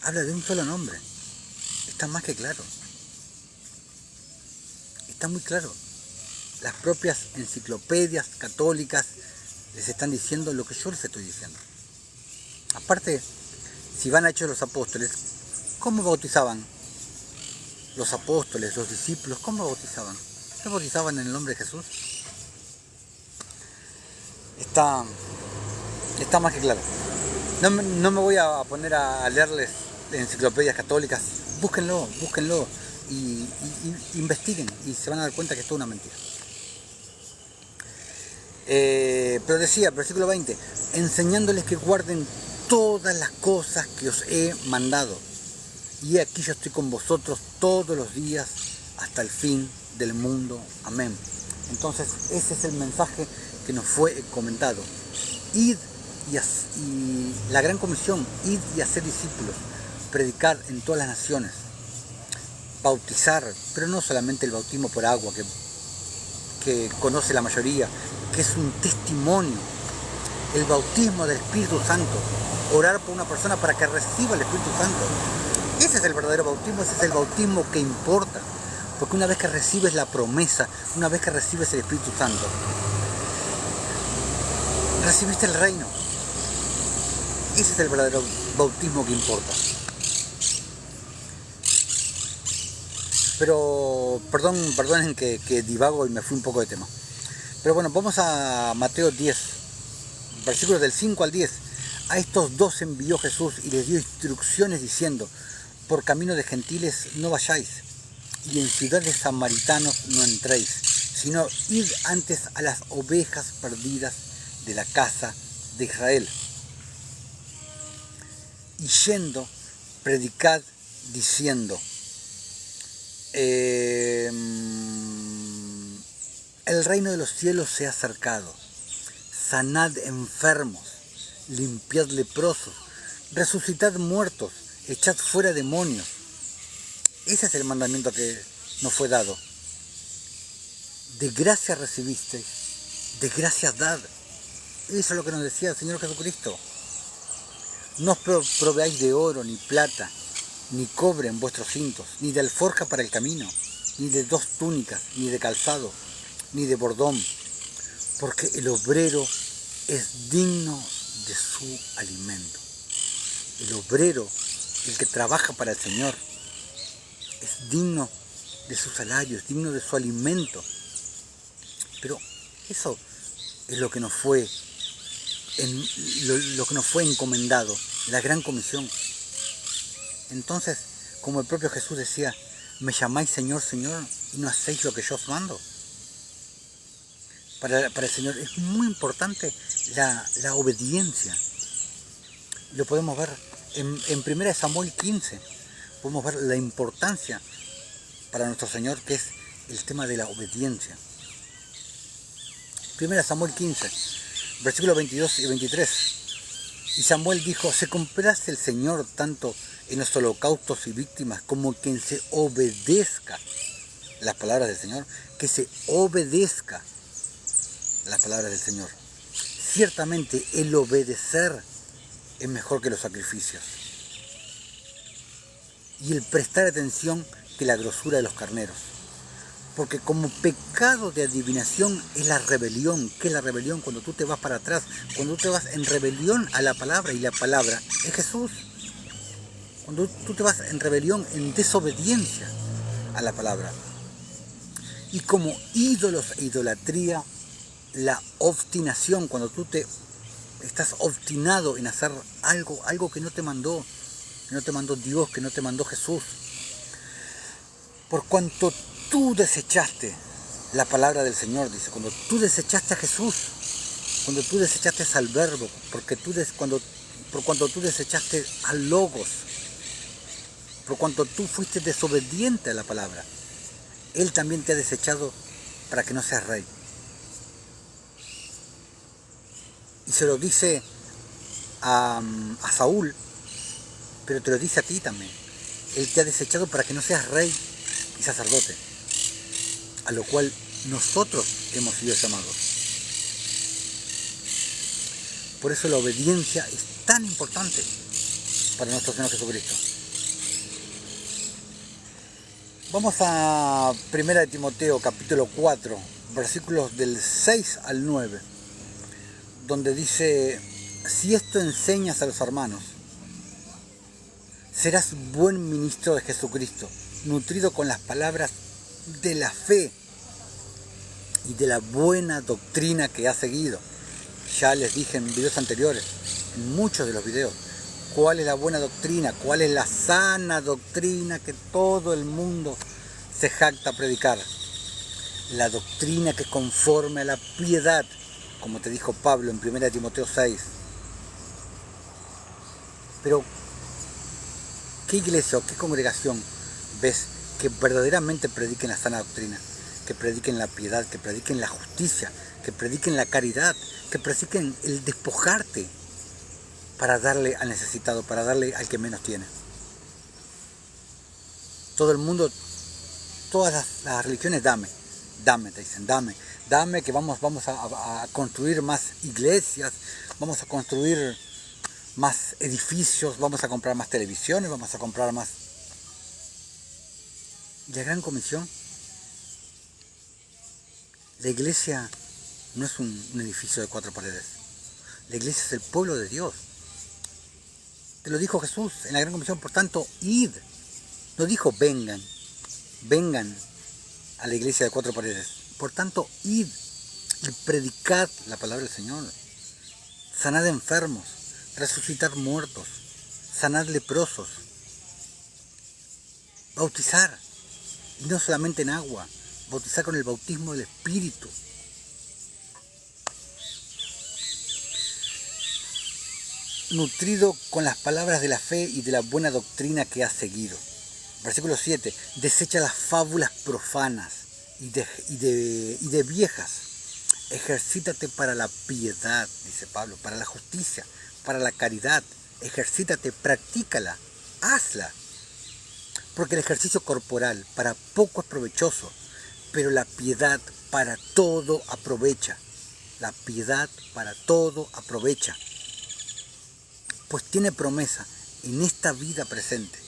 Habla de un solo nombre. Está más que claro. Está muy claro. Las propias enciclopedias católicas les están diciendo lo que yo les estoy diciendo. Aparte, si van a Hechos de los Apóstoles, ¿cómo bautizaban los apóstoles, los discípulos? ¿Cómo bautizaban? ¿Se bautizaban en el nombre de Jesús? Está más que claro. No me voy a poner a leerles enciclopedias católicas. Búsquenlo y investiguen y se van a dar cuenta que es toda una mentira. Pero decía, versículo 20, enseñándoles que guarden todas las cosas que os he mandado. Y aquí yo estoy con vosotros todos los días hasta el fin del mundo. Amén. Entonces ese es el mensaje que nos fue comentado. Id y la gran comisión, id y hacer discípulos, predicar en todas las naciones, bautizar, pero no solamente el bautismo por agua que conoce la mayoría, que es un testimonio, el bautismo del Espíritu Santo, orar por una persona para que reciba el Espíritu Santo. Ese es el verdadero bautismo, ese es el bautismo que importa, porque una vez que recibes la promesa, una vez que recibes el Espíritu Santo, recibiste el reino. Ese es el verdadero bautismo que importa. Pero perdonen que divago y me fui un poco de tema. Pero bueno, vamos a Mateo 10, versículos del 5 al 10. A estos dos envió Jesús y les dio instrucciones diciendo: por camino de gentiles no vayáis, y en ciudades samaritanos no entréis, sino id antes a las ovejas perdidas de la casa de Israel. Y yendo, predicad diciendo: el reino de los cielos se ha acercado. Sanad enfermos, limpiad leprosos, resucitad muertos, echad fuera demonios. Ese es el mandamiento que nos fue dado. De gracia recibisteis, de gracias dad. Eso es lo que nos decía el Señor Jesucristo. No os proveáis de oro, ni plata, ni cobre en vuestros cintos, ni de alforja para el camino, ni de 2 túnicas, ni de calzado, ni de bordón, porque el obrero es digno de su alimento. El obrero, el que trabaja para el Señor, es digno de su salario, es digno de su alimento. Pero eso es lo que nos fue encomendado, la gran comisión. Entonces, como el propio Jesús decía: me llamáis Señor, Señor, y no hacéis lo que yo os mando. Para el Señor es muy importante la obediencia. Lo podemos ver en 1 Samuel 15. Podemos ver la importancia para nuestro Señor, que es el tema de la obediencia. 1 Samuel 15, versículos 22 y 23. Y Samuel dijo: se complace el Señor tanto en los holocaustos y víctimas como quien se obedezca las palabras del Señor, que se obedezca las palabras del Señor. Ciertamente el obedecer es mejor que los sacrificios, y el prestar atención que la grosura de los carneros. Porque como pecado de adivinación es la rebelión. ¿Qué es la rebelión? Cuando tú te vas para atrás, cuando tú te vas en rebelión a la palabra, y la palabra es Jesús. Cuando tú te vas en rebelión, en desobediencia a la palabra. Y como ídolos e idolatría, la obstinación, cuando tú estás obstinado en hacer algo que no te mandó Dios, que no te mandó Jesús. Por cuanto tú desechaste la palabra del Señor, dice, cuando tú desechaste a Jesús, cuando tú desechaste al Verbo, por cuanto tú desechaste al Logos, por cuanto tú fuiste desobediente a la palabra, Él también te ha desechado para que no seas rey. Y se lo dice a Saúl, pero te lo dice a ti también. Él te ha desechado para que no seas rey y sacerdote, a lo cual nosotros hemos sido llamados. Por eso la obediencia es tan importante para nuestro Señor Jesucristo. Vamos a 1 Timoteo capítulo 4, versículos del 6 al 9, donde dice: si esto enseñas a los hermanos, serás buen ministro de Jesucristo, nutrido con las palabras de la fe y de la buena doctrina que has seguido. Ya les dije en videos anteriores, en muchos de los videos, cuál es la buena doctrina, cuál es la sana doctrina que todo el mundo se jacta a predicar. La doctrina que conforme a la piedad, como te dijo Pablo en 1 Timoteo 6. Pero, ¿qué iglesia o qué congregación ves que verdaderamente prediquen la sana doctrina? Que prediquen la piedad, que prediquen la justicia, que prediquen la caridad, que prediquen el despojarte para darle al necesitado, para darle al que menos tiene. Todo el mundo, todas las religiones, dame, te dicen, dame que vamos a construir más iglesias, vamos a construir más edificios, vamos a comprar más televisiones, vamos a comprar más. ¿Y la gran comisión? La iglesia no es un edificio de 4 paredes. La iglesia es el pueblo de Dios. Te lo dijo Jesús en la gran comisión, por tanto, id. No dijo vengan a la iglesia de 4 paredes. Por tanto, id y predicad la palabra del Señor. Sanad enfermos, resucitar muertos, sanad leprosos, bautizar, y no solamente en agua, bautizar con el bautismo del Espíritu. Nutrido con las palabras de la fe y de la buena doctrina que has seguido. Versículo 7. Desecha las fábulas profanas y de viejas. Ejercítate para la piedad, dice Pablo, para la justicia, para la caridad. Ejercítate, practícala, hazla. Porque el ejercicio corporal para poco es provechoso, pero la piedad para todo aprovecha. La piedad para todo aprovecha. Pues tiene promesa en esta vida presente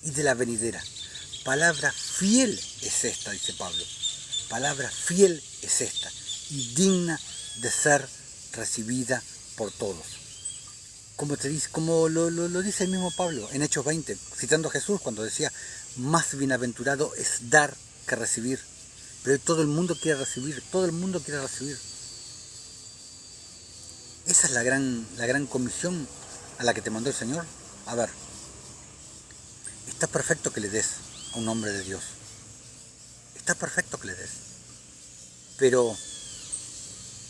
y de la venidera. Palabra fiel es esta, dice Pablo. Palabra fiel es esta y digna de ser recibida por todos. Como lo dice el mismo Pablo en Hechos 20, citando a Jesús cuando decía, más bienaventurado es dar que recibir. Pero hoy todo el mundo quiere recibir, todo el mundo quiere recibir. Esa es la gran comisión a la que te mandó el Señor. A ver, está perfecto que le des a un hombre de Dios. Está perfecto que le des. Pero,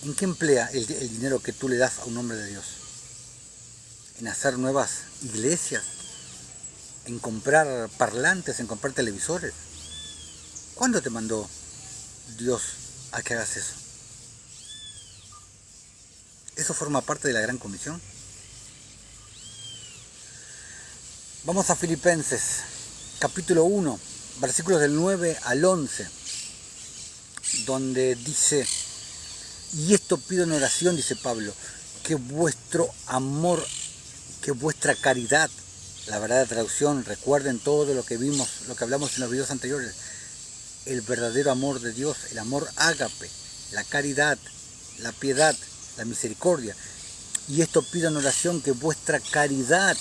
¿en qué emplea el dinero que tú le das a un hombre de Dios? ¿En hacer nuevas iglesias? ¿En comprar parlantes? ¿En comprar televisores? ¿Cuándo te mandó Dios a que hagas eso? ¿Eso forma parte de la gran comisión? Vamos a Filipenses, capítulo 1, versículos del 9 al 11, donde dice, y esto pido en oración, dice Pablo, que vuestro amor, que vuestra caridad, la verdadera traducción, recuerden todo lo que vimos, lo que hablamos en los videos anteriores, el verdadero amor de Dios, el amor ágape, la caridad, la piedad, la misericordia. Y esto pido en oración que vuestra caridad,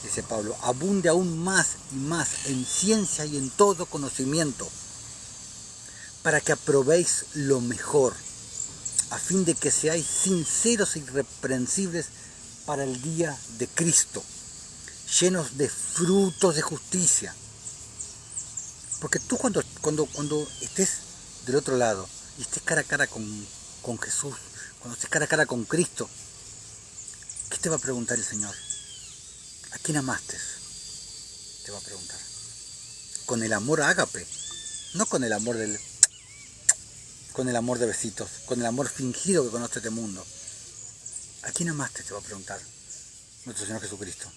dice Pablo, abunde aún más y más en ciencia y en todo conocimiento, para que aprobéis lo mejor, a fin de que seáis sinceros e irreprensibles para el día de Cristo, llenos de frutos de justicia. Porque tú cuando estés del otro lado y estés cara a cara con Jesús, cuando estés cara a cara con Cristo, ¿qué te va a preguntar el Señor? ¿A quién amaste? Te va a preguntar. Con el amor ágape, no con el amor de besitos, con el amor fingido que conoce este mundo. ¿A quién amaste? Te va a preguntar nuestro Señor Jesucristo.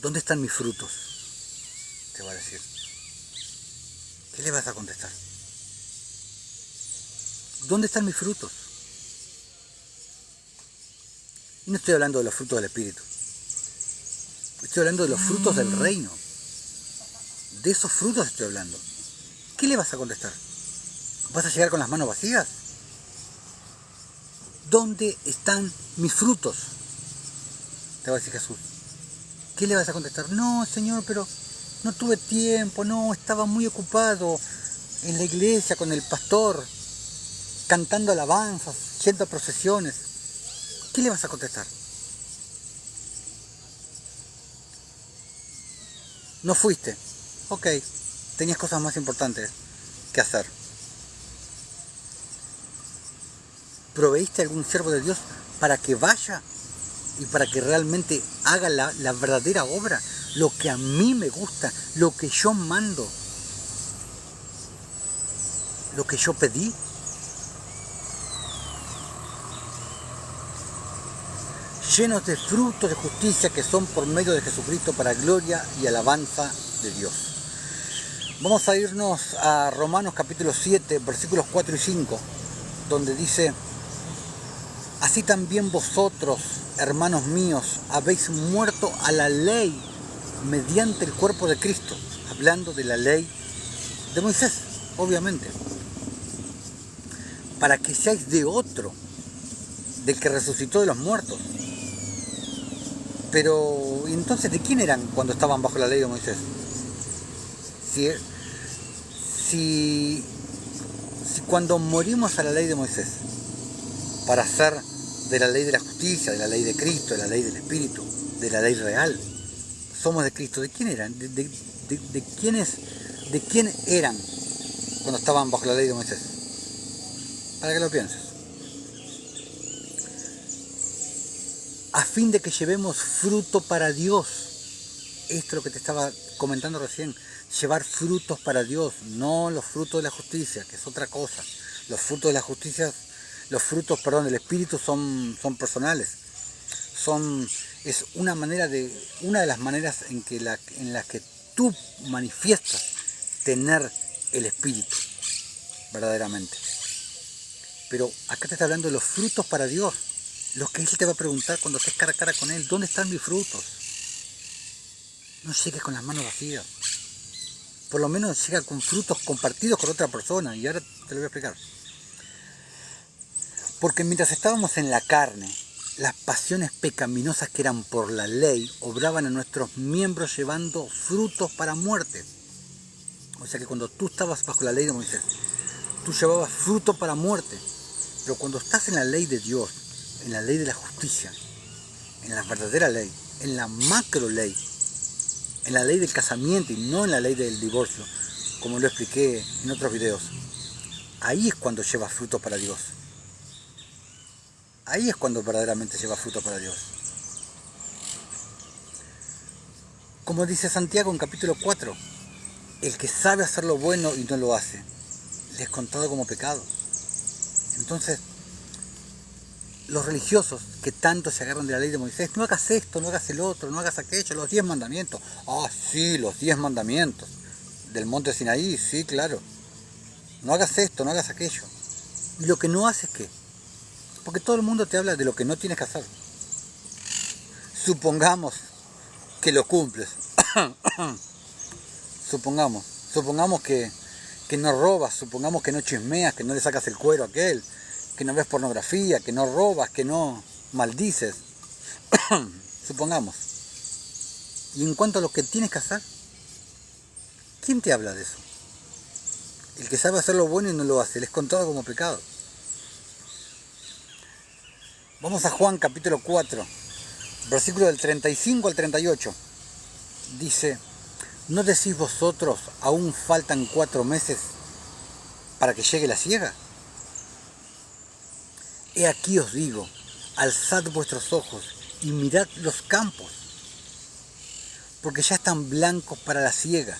¿Dónde están mis frutos? Te va a decir. ¿Qué le vas a contestar? ¿Dónde están mis frutos? Y no estoy hablando de los frutos del Espíritu. Estoy hablando de los frutos del reino. De esos frutos estoy hablando. ¿Qué le vas a contestar? ¿Vas a llegar con las manos vacías? ¿Dónde están mis frutos? Te va a decir Jesús. ¿Qué le vas a contestar? No, Señor, pero no tuve tiempo, no, estaba muy ocupado en la iglesia con el pastor, cantando alabanzas, yendo a procesiones. ¿Qué le vas a contestar? No fuiste. Ok, tenías cosas más importantes que hacer. ¿Proveíste a algún siervo de Dios para que vaya y para que realmente haga la verdadera obra, lo que a mí me gusta, lo que yo mando, lo que yo pedí. Llenos de frutos de justicia que son por medio de Jesucristo para gloria y alabanza de Dios. Vamos a irnos a Romanos capítulo 7, versículos 4 y 5, donde dice: así también vosotros, hermanos míos, habéis muerto a la ley mediante el cuerpo de Cristo, hablando de la ley de Moisés, obviamente, para que seáis de otro, del que resucitó de los muertos. Pero, ¿y entonces de quién eran cuando estaban bajo la ley de Moisés? Si cuando morimos a la ley de Moisés, para ser de la ley de la justicia, de la ley de Cristo, de la ley del Espíritu, de la ley real, somos de Cristo, ¿de quién eran? ¿De quién eran cuando estaban bajo la ley de Moisés? Para que lo pienses. A fin de que llevemos fruto para Dios. Esto es lo que te estaba comentando recién. Llevar frutos para Dios, no los frutos de la justicia, que es otra cosa. Los frutos de la justicia, del Espíritu son personales. Es una de las maneras en las que tú manifiestas tener el Espíritu, verdaderamente. Pero acá te está hablando de los frutos para Dios. Los que Él te va a preguntar cuando estés cara a cara con Él: ¿dónde están mis frutos? No llegues con las manos vacías. Por lo menos llega con frutos compartidos con otra persona. Y ahora te lo voy a explicar. Porque mientras estábamos en la carne, las pasiones pecaminosas que eran por la ley obraban en nuestros miembros llevando frutos para muerte. O sea que cuando tú estabas bajo la ley de Moisés, tú llevabas fruto para muerte. Pero cuando estás en la ley de Dios, en la ley de la justicia, en la verdadera ley, en la macro ley, en la ley del casamiento y no en la ley del divorcio, como lo expliqué en otros videos, ahí es cuando llevas fruto para Dios. Ahí es cuando verdaderamente llevas fruto para Dios. Como dice Santiago en capítulo 4, el que sabe hacer lo bueno y no lo hace, le es contado como pecado. Entonces, los religiosos que tanto se agarran de la ley de Moisés: no hagas esto, no hagas el otro, no hagas aquello, los 10 mandamientos. Ah, sí, los 10 mandamientos del monte Sinaí, sí, claro. No hagas esto, no hagas aquello. ¿Y lo que no haces qué? Porque todo el mundo te habla de lo que no tienes que hacer. Supongamos que lo cumples. Supongamos que no robas, supongamos que no chismeas, que no le sacas el cuero a aquel, que no ves pornografía, que no robas, que no maldices. Supongamos. Y en cuanto a lo que tienes que hacer, ¿quién te habla de eso? El que sabe hacer lo bueno y no lo hace, le es contado como pecado. Vamos a Juan capítulo 4, versículo del 35 al 38. Dice: ¿no decís vosotros, aún faltan 4 meses para que llegue la siega? He aquí os digo, alzad vuestros ojos y mirad los campos, porque ya están blancos para la siega,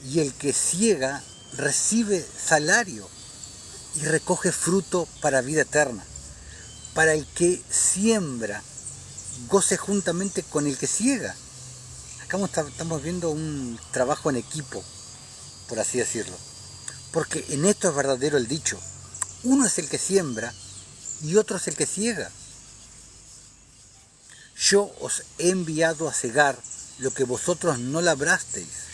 y el que siega recibe salario y recoge fruto para vida eterna, para el que siembra goce juntamente con el que siega. Acá estamos viendo un trabajo en equipo, por así decirlo, porque en esto es verdadero el dicho: uno es el que siembra y otro es el que ciega. Yo os he enviado a cegar lo que vosotros no labrasteis.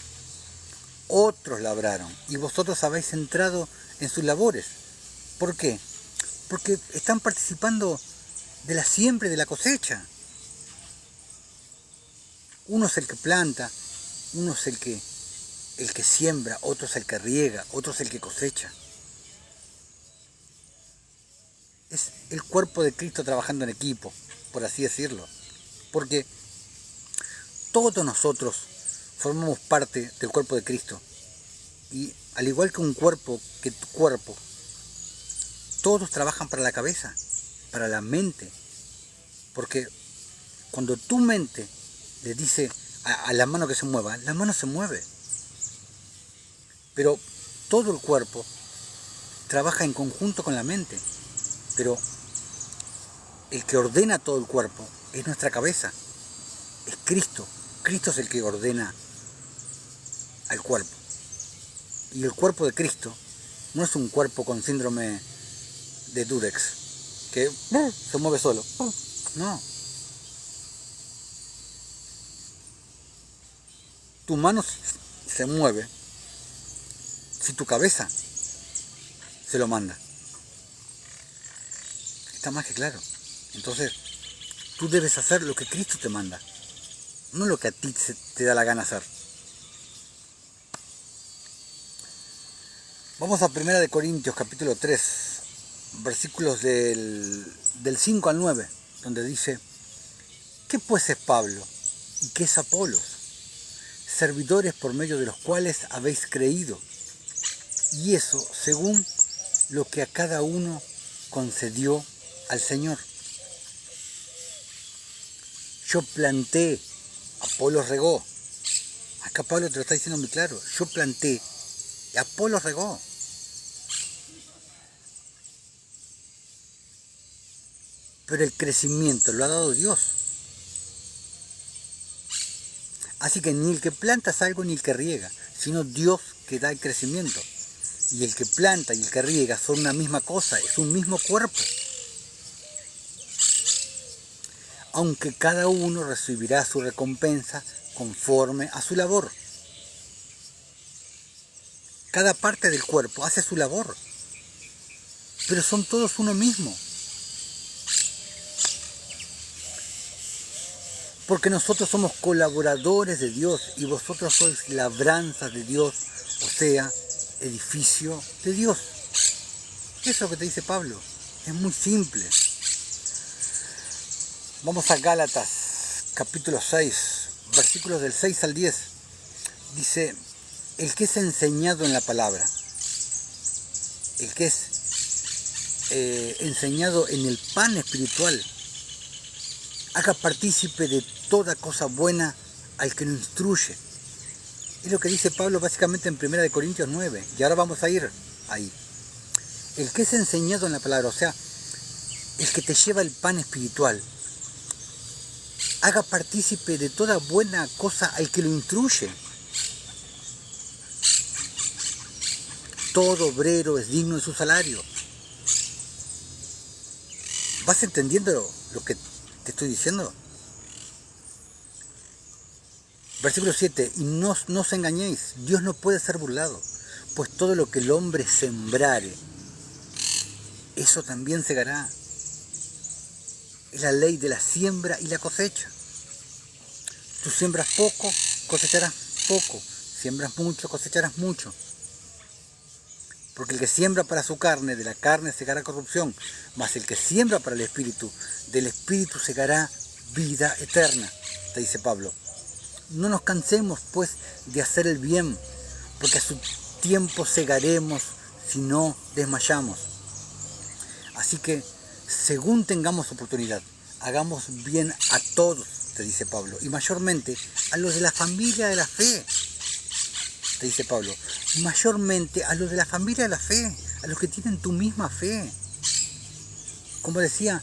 Otros labraron y vosotros habéis entrado en sus labores. ¿Por qué? Porque están participando de la siembra y de la cosecha. Uno es el que planta, uno es el que siembra, otro es el que riega, otro es el que cosecha. Es el cuerpo de Cristo trabajando en equipo, por así decirlo. Porque todos nosotros formamos parte del cuerpo de Cristo. Y al igual que tu cuerpo, todos trabajan para la cabeza, para la mente. Porque Cuando tu mente le dice a la mano que se mueva, la mano se mueve. Pero todo el cuerpo trabaja en conjunto con la mente. Pero el que ordena todo el cuerpo es nuestra cabeza, es Cristo. Cristo es el que ordena al cuerpo. Y el cuerpo de Cristo no es un cuerpo con síndrome de Durex, que se mueve solo. No. Tu mano se mueve si tu cabeza se lo manda. Está más que claro. Entonces, tú debes hacer lo que Cristo te manda, no lo que a ti te da la gana hacer. Vamos a 1 Corintios capítulo 3, versículos del 5 al 9, donde dice: ¿qué pues es Pablo y qué es Apolos? Servidores por medio de los cuales habéis creído, y eso según lo que a cada uno concedió al Señor. Yo planté, Apolos regó. Acá Pablo te lo está diciendo muy claro. Yo planté y Apolos regó. Pero el crecimiento lo ha dado Dios. Así que ni el que planta es algo ni el que riega, sino Dios que da el crecimiento. Y el que planta y el que riega son una misma cosa, es un mismo cuerpo. Aunque cada uno recibirá su recompensa conforme a su labor. Cada parte del cuerpo hace su labor, pero son todos uno mismo. Porque nosotros somos colaboradores de Dios y vosotros sois labranzas de Dios, o sea, edificio de Dios. Eso es lo que te dice Pablo. Es muy simple. Vamos a Gálatas, capítulo 6, versículos del 6 al 10. Dice: el que es enseñado en la palabra, el que es enseñado en el pan espiritual, haga partícipe de toda cosa buena al que lo instruye. Es lo que dice Pablo básicamente en 1 Corintios 9. Y ahora vamos a ir ahí. El que es enseñado en la palabra, o sea, el que te lleva el pan espiritual, haga partícipe de toda buena cosa al que lo instruye. Todo obrero es digno de su salario. ¿Vas entendiendo lo que te estoy diciendo? Versículo 7. Y no os engañéis, Dios no puede ser burlado, pues todo lo que el hombre sembrare, eso también segará. Es la ley de la siembra y la cosecha. Tú siembras poco, cosecharás poco. Siembras mucho, cosecharás mucho. Porque el que siembra para su carne, de la carne segará corrupción. Mas el que siembra para el Espíritu, del Espíritu segará vida eterna, te dice Pablo. No nos cansemos, pues, de hacer el bien, porque a su tiempo segaremos si no desmayamos. Así que, según tengamos oportunidad, hagamos bien a todos, te dice Pablo, y mayormente a los de la familia de la fe, te dice Pablo, mayormente a los de la familia de la fe, a los que tienen tu misma fe. Como decía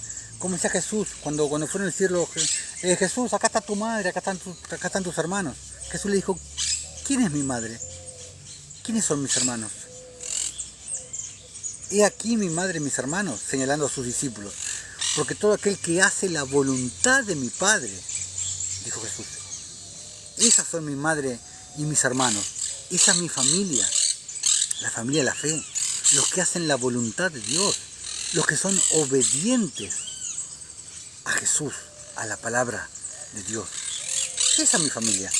Jesús cuando fueron al cielo: Jesús, acá está tu madre, acá están tus hermanos. Jesús le dijo: ¿quién es mi madre? ¿Quiénes son mis hermanos? He aquí mi madre y mis hermanos, señalando a sus discípulos. Porque todo aquel que hace la voluntad de mi Padre, dijo Jesús, esas son mi madre y mis hermanos. Esa es mi familia, la familia de la fe. Los que hacen la voluntad de Dios, los que son obedientes a Jesús, a la palabra de Dios. Esa es mi familia.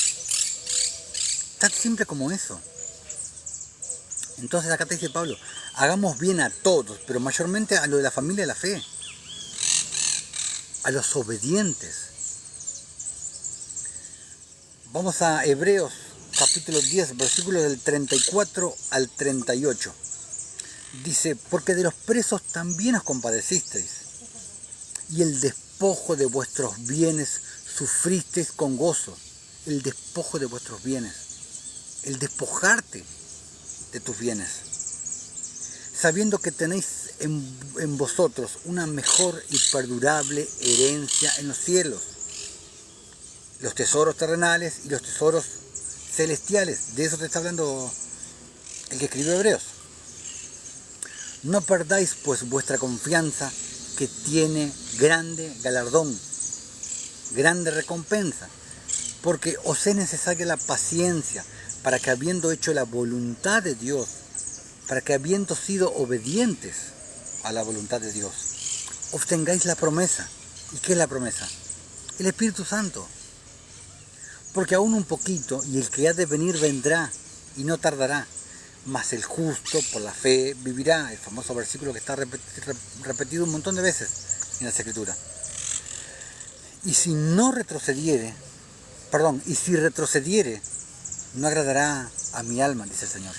Tan simple como eso. Entonces acá te dice Pablo: hagamos bien a todos, pero mayormente a lo de la familia de la fe, a los obedientes. Vamos a Hebreos capítulo 10, versículos del 34 al 38. Dice: porque de los presos también os compadecisteis, y el despojo de vuestros bienes sufristeis con gozo el despojo de vuestros bienes, el despojarte de tus bienes, sabiendo que tenéis en vosotros una mejor y perdurable herencia en los cielos, los tesoros terrenales y los tesoros celestiales. De eso te está hablando el que escribió Hebreos. No perdáis pues vuestra confianza, que tiene grande galardón, grande recompensa, porque os es necesaria la paciencia, para que habiendo hecho la voluntad de Dios, para que habiendo sido obedientes a la voluntad de Dios, obtengáis la promesa. ¿Y qué es la promesa? El Espíritu Santo. Porque aún un poquito, y el que ha de venir vendrá, y no tardará, mas el justo por la fe vivirá. El famoso versículo que está repetido un montón de veces en las Escrituras. Y si retrocediere, no agradará a mi alma, dice el Señor.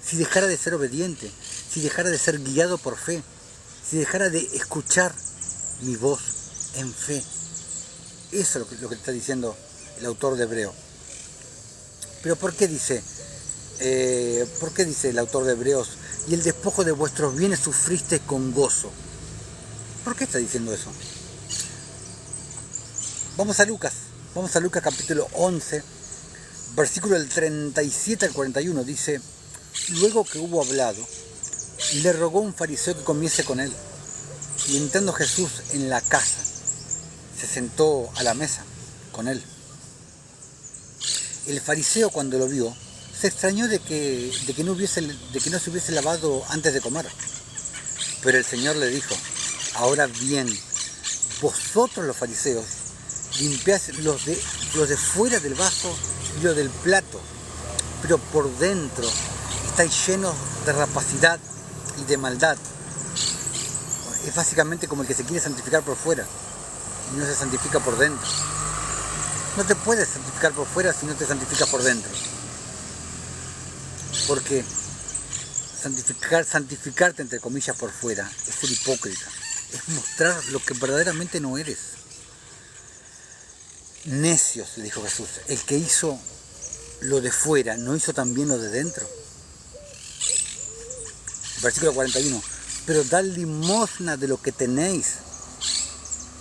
Si dejara de ser obediente, si dejara de ser guiado por fe, si dejara de escuchar mi voz en fe. Eso es lo que está diciendo el autor de Hebreo. Pero ¿por qué dice el autor de Hebreos, y el despojo de vuestros bienes sufriste con gozo? ¿Por qué está diciendo eso? Vamos a Lucas capítulo 11, versículo del 37 al 41, dice: luego que hubo hablado, le rogó un fariseo que comiese con él, y entrando Jesús en la casa, se sentó a la mesa con él. El fariseo, cuando lo vio, se extrañó de que no se hubiese lavado antes de comer. Pero el Señor le dijo: ahora bien, vosotros los fariseos limpiáis los de fuera del vaso y los del plato, pero por dentro estáis llenos de rapacidad y de maldad. Es básicamente como el que se quiere santificar por fuera y no se santifica por dentro. No te puedes santificar por fuera si no te santificas por dentro. Porque santificarte entre comillas por fuera es ser hipócrita, es mostrar lo que verdaderamente no eres. Necios, le dijo Jesús, el que hizo lo de fuera, ¿no hizo también lo de dentro? Versículo 41, pero dad limosna de lo que tenéis,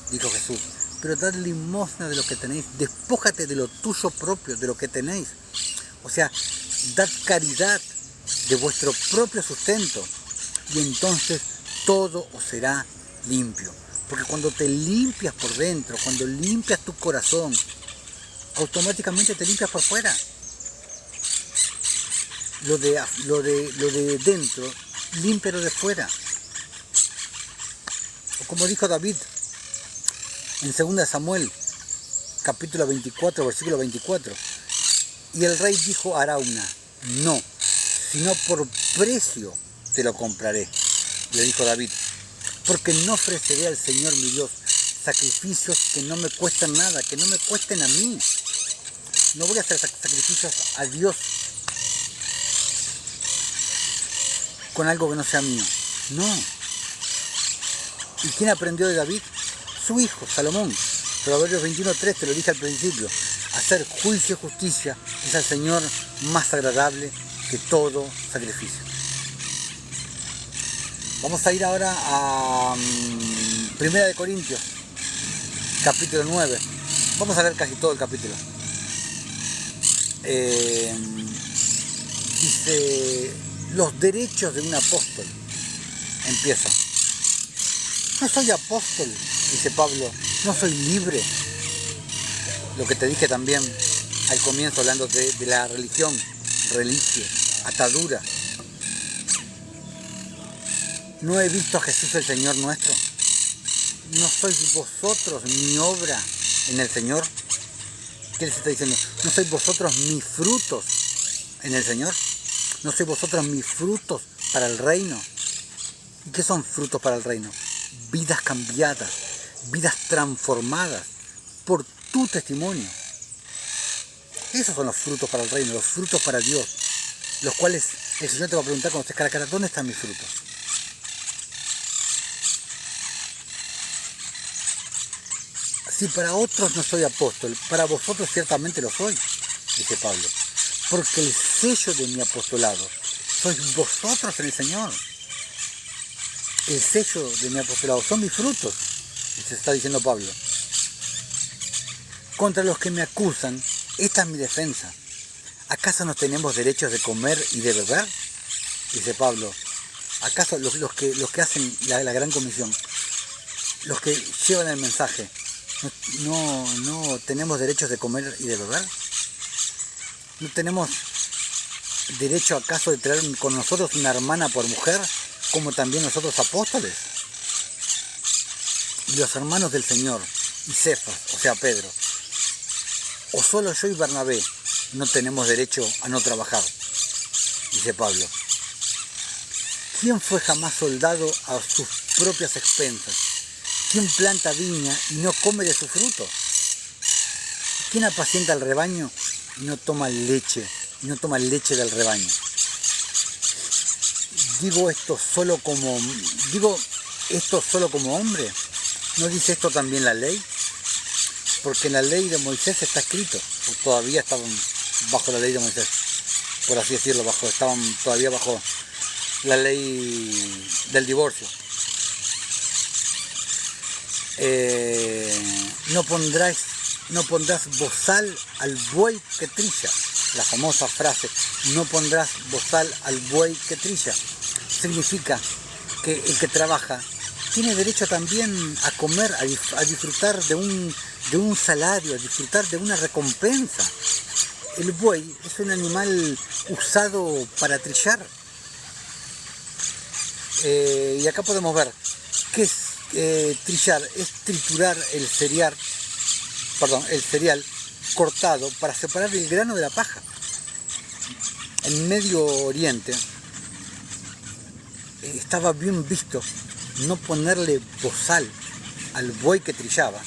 dijo Jesús, pero dad limosna de lo que tenéis, despójate de lo tuyo propio, de lo que tenéis. O sea, dad caridad de vuestro propio sustento, y entonces todo os será limpio. Porque cuando te limpias por dentro, cuando limpias tu corazón, automáticamente te limpias por fuera. Lo de dentro, limpia lo de fuera. O como dijo David en 2 Samuel, capítulo 24, versículo 24. Y el rey dijo a Arauna: no, sino por precio te lo compraré. Le dijo David: porque no ofreceré al Señor mi Dios sacrificios que no me cuestan nada, que no me cuesten a mí. No voy a hacer sacrificios a Dios con algo que no sea mío. No. ¿Y quién aprendió de David? Su hijo, Salomón. Proverbios 21:3, te lo dije al principio. Hacer juicio y justicia es al Señor más agradable que todo sacrificio. Vamos a ir ahora a 1 de Corintios, capítulo 9. Vamos a leer casi todo el capítulo. Dice, los derechos de un apóstol. Empieza. No soy apóstol, dice Pablo, no soy libre. Lo que te dije también al comienzo, hablando de la religión, reliquia, atadura. ¿No he visto a Jesús el Señor nuestro? ¿No sois vosotros mi obra en el Señor? ¿Qué les está diciendo? ¿No sois vosotros mis frutos en el Señor? ¿No sois vosotros mis frutos para el reino? ¿Y qué son frutos para el reino? Vidas cambiadas, vidas transformadas por tu testimonio. Esos son los frutos para el reino, los frutos para Dios, los cuales el Señor te va a preguntar cuando estés cara a cara: ¿dónde están mis frutos? Si para otros no soy apóstol, para vosotros ciertamente lo soy, dice Pablo, porque el sello de mi apostolado sois vosotros en el Señor. El sello de mi apostolado son mis frutos, se está diciendo Pablo. Contra los que me acusan, esta es mi defensa. ¿Acaso no tenemos derechos de comer y de beber? Dice Pablo. ¿Acaso los que hacen la gran comisión, los que llevan el mensaje, no tenemos derechos de comer y de beber? ¿No tenemos derecho acaso de traer con nosotros una hermana por mujer, como también nosotros apóstoles? Y los hermanos del Señor, y Cefas, o sea Pedro, o solo yo y Bernabé no tenemos derecho a no trabajar, dice Pablo. ¿Quién fue jamás soldado a sus propias expensas? ¿Quién planta viña y no come de su fruto? ¿Quién apacienta el rebaño y no toma leche del rebaño? Digo esto solo como hombre. ¿No dice esto también la ley? Porque en la ley de Moisés está escrito, o todavía estaban bajo la ley de Moisés, por así decirlo, estaban todavía bajo la ley del divorcio. No pondrás bozal al buey que trilla. La famosa frase, no pondrás bozal al buey que trilla. Significa que el que trabaja tiene derecho también a comer, a disfrutar de un salario, a disfrutar de una recompensa. El buey es un animal usado para trillar. Y acá podemos ver qué es trillar, es triturar el cereal cortado para separar el grano de la paja. En Medio Oriente estaba bien visto no ponerle bozal al buey que trillaba,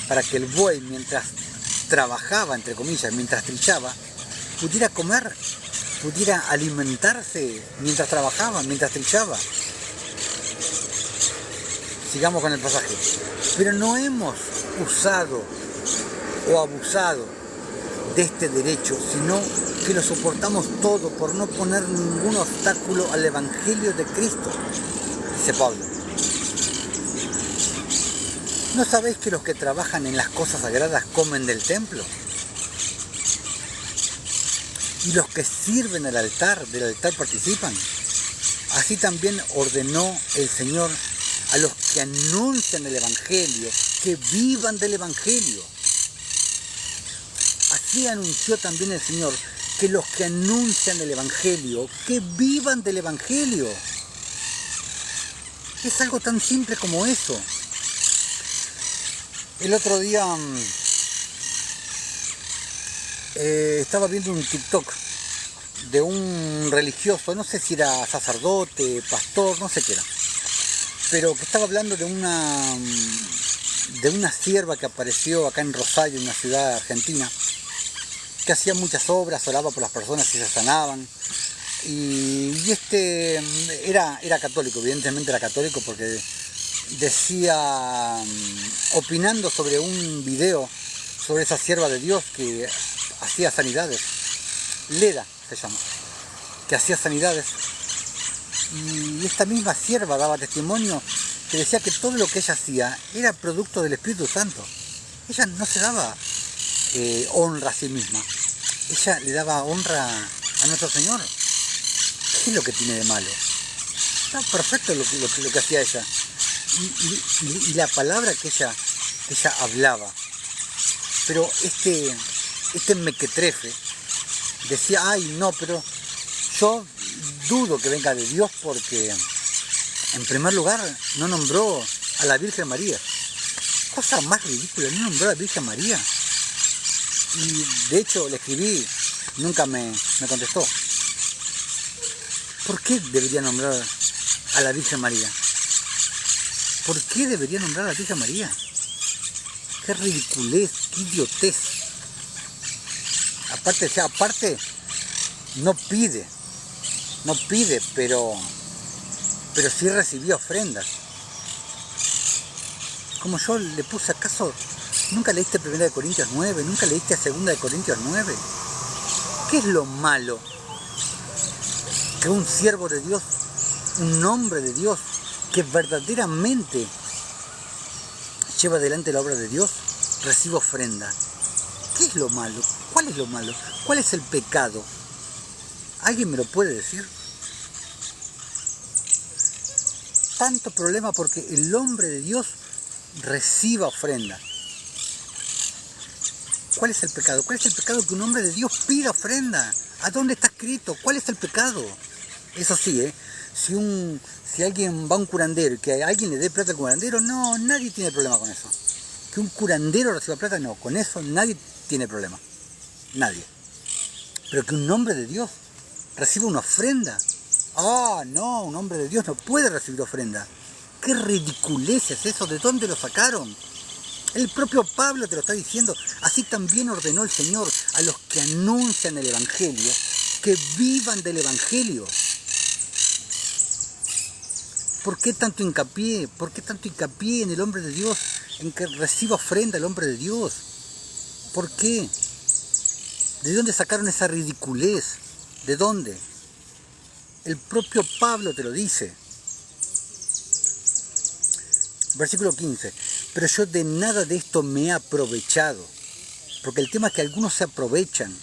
para que el buey, mientras trabajaba, entre comillas, mientras trillaba, pudiera comer, pudiera alimentarse mientras trabajaba, mientras trillaba. Sigamos con el pasaje. Pero no hemos usado o abusado de este derecho, sino que lo soportamos todo por no poner ningún obstáculo al Evangelio de Cristo, dice Pablo. ¿No sabéis que los que trabajan en las cosas sagradas comen del templo? Y los que sirven del altar participan. Así también ordenó el Señor a los que anuncian el Evangelio, que vivan del Evangelio. Así anunció también el Señor que los que anuncian el Evangelio, que vivan del Evangelio. Es algo tan simple como eso. El otro día estaba viendo un TikTok de un religioso, no sé si era sacerdote, pastor, no sé qué era, pero que estaba hablando de una sierva que apareció acá en Rosario, una ciudad argentina, que hacía muchas obras, oraba por las personas y se sanaban. Y este era católico, evidentemente era católico, porque decía, opinando sobre un video sobre esa sierva de Dios que hacía sanidades, Leda se llama, que hacía sanidades, y esta misma sierva daba testimonio que decía que todo lo que ella hacía era producto del Espíritu Santo. Ella no se daba honra a sí misma, ella le daba honra a nuestro Señor. ¿Qué es lo que tiene de malo? Está perfecto lo que hacía ella. Y la palabra que ella hablaba. Pero este mequetrefe decía, ay no, pero yo dudo que venga de Dios porque en primer lugar no nombró a la Virgen María. Cosa más ridícula, no nombró a la Virgen María. Y de hecho le escribí, nunca me contestó. ¿Por qué debería nombrar a la Virgen María? ¿Por qué debería nombrar a la Virgen María? Qué ridiculez, qué idiotez. Aparte, no pide, pero sí recibió ofrendas. Como yo le puse, ¿acaso ¿Nunca leíste 1 Corintios 9? ¿Nunca leíste 2 Corintios 9? ¿Qué es lo malo? Que un siervo de Dios, un hombre de Dios, que verdaderamente lleva adelante la obra de Dios, reciba ofrenda. ¿Qué es lo malo? ¿Cuál es lo malo? ¿Cuál es el pecado? ¿Alguien me lo puede decir? Tanto problema porque el hombre de Dios reciba ofrenda. ¿Cuál es el pecado? ¿Cuál es el pecado que un hombre de Dios pida ofrenda? ¿A dónde está escrito? ¿Cuál es el pecado? Eso sí, si alguien va a un curandero y que a alguien le dé plata al curandero, no, nadie tiene problema con eso. Que un curandero reciba plata, no, con eso nadie tiene problema. Nadie. Pero que un hombre de Dios reciba una ofrenda. Ah, no, un hombre de Dios no puede recibir ofrenda. ¿Qué ridiculez es eso? ¿De dónde lo sacaron? El propio Pablo te lo está diciendo. Así también ordenó el Señor a los que anuncian el Evangelio, que vivan del Evangelio. ¿Por qué tanto hincapié? ¿Por qué tanto hincapié en el hombre de Dios? En que reciba ofrenda el hombre de Dios. ¿Por qué? ¿De dónde sacaron esa ridiculez? ¿De dónde? El propio Pablo te lo dice. Versículo 15. Pero yo de nada de esto me he aprovechado. Porque el tema es que algunos se aprovechan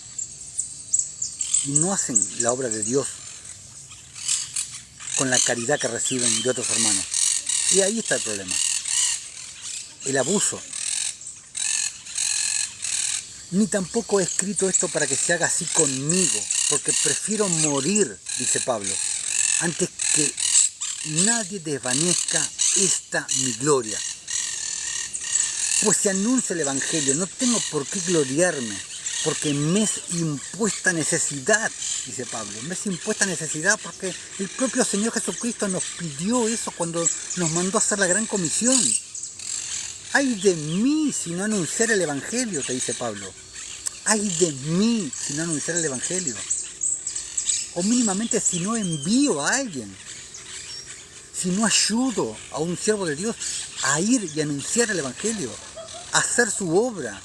y no hacen la obra de Dios con la caridad que reciben de otros hermanos. Y ahí está el problema. El abuso. Ni tampoco he escrito esto para que se haga así conmigo, porque prefiero morir, dice Pablo, antes que nadie desvanezca esta mi gloria. Pues se anuncia el Evangelio, no tengo por qué gloriarme, porque me es impuesta necesidad, dice Pablo. Me es impuesta necesidad porque el propio Señor Jesucristo nos pidió eso cuando nos mandó a hacer la gran comisión. ¡Ay de mí si no anunciar el Evangelio!, te dice Pablo. ¡Ay de mí si no anunciar el Evangelio! O mínimamente si no envío a alguien, si no ayudo a un siervo de Dios a ir y anunciar el Evangelio, a hacer su obra.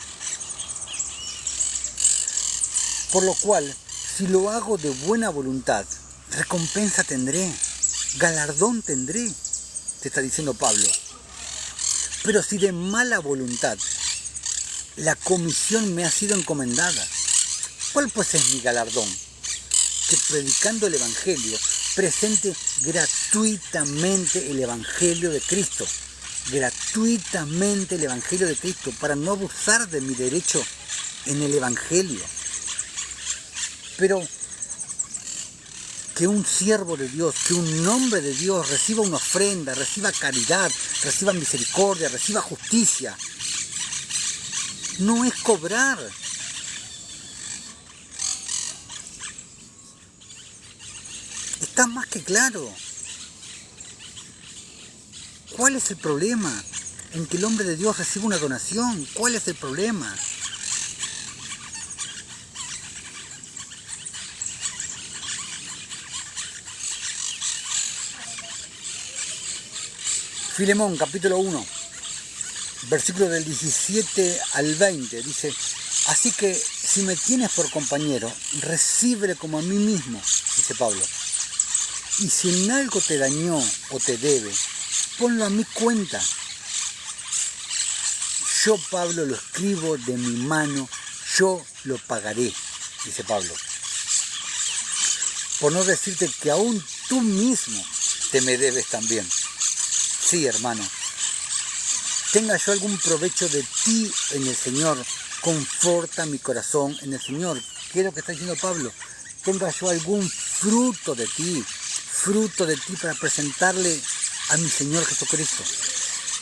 Por lo cual, si lo hago de buena voluntad, recompensa tendré, galardón tendré, te está diciendo Pablo. Pero si de mala voluntad, la comisión me ha sido encomendada, ¿cuál pues es mi galardón? Que predicando el Evangelio, presente gratuitamente el Evangelio de Cristo. Gratuitamente el Evangelio de Cristo, para no abusar de mi derecho en el Evangelio. Pero que un siervo de Dios, que un hombre de Dios reciba una ofrenda, reciba caridad, reciba misericordia, reciba justicia, no es cobrar. Está más que claro. ¿Cuál es el problema en que el hombre de Dios reciba una donación? ¿Cuál es el problema? Filemón, capítulo 1, versículo del 17 al 20, dice: así que si me tienes por compañero, recíbele como a mí mismo, dice Pablo. Y si en algo te dañó o te debe, ponlo a mi cuenta. Yo, Pablo, lo escribo de mi mano, yo lo pagaré, dice Pablo. Por no decirte que aún tú mismo te me debes también. Sí, hermano, tenga yo algún provecho de ti en el Señor, conforta mi corazón en el Señor. ¿Qué es lo que está diciendo Pablo? Tenga yo algún fruto de ti para presentarle a mi Señor Jesucristo,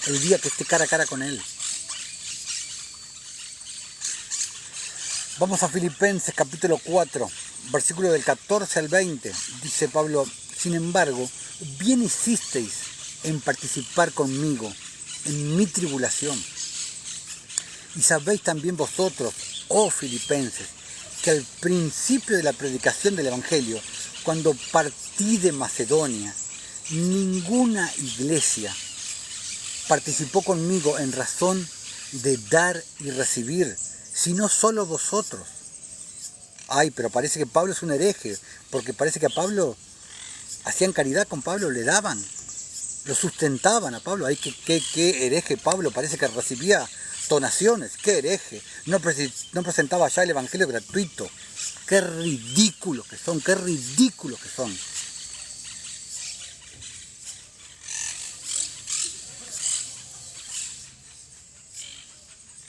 el día que esté cara a cara con Él. Vamos a Filipenses capítulo 4, versículo del 14 al 20. Dice Pablo: sin embargo, bien hicisteis en participar conmigo en mi tribulación. Y sabéis también vosotros, oh filipenses, que al principio de la predicación del Evangelio, cuando partí de Macedonia, ninguna iglesia participó conmigo en razón de dar y recibir, sino solo vosotros. Ay, pero parece que Pablo es un hereje, porque parece que a Pablo hacían caridad con Pablo, le daban, lo sustentaban a Pablo. Ay, qué hereje Pablo, parece que recibía donaciones, qué hereje, no presentaba ya el evangelio gratuito. Qué ridículos que son, qué ridículos que son.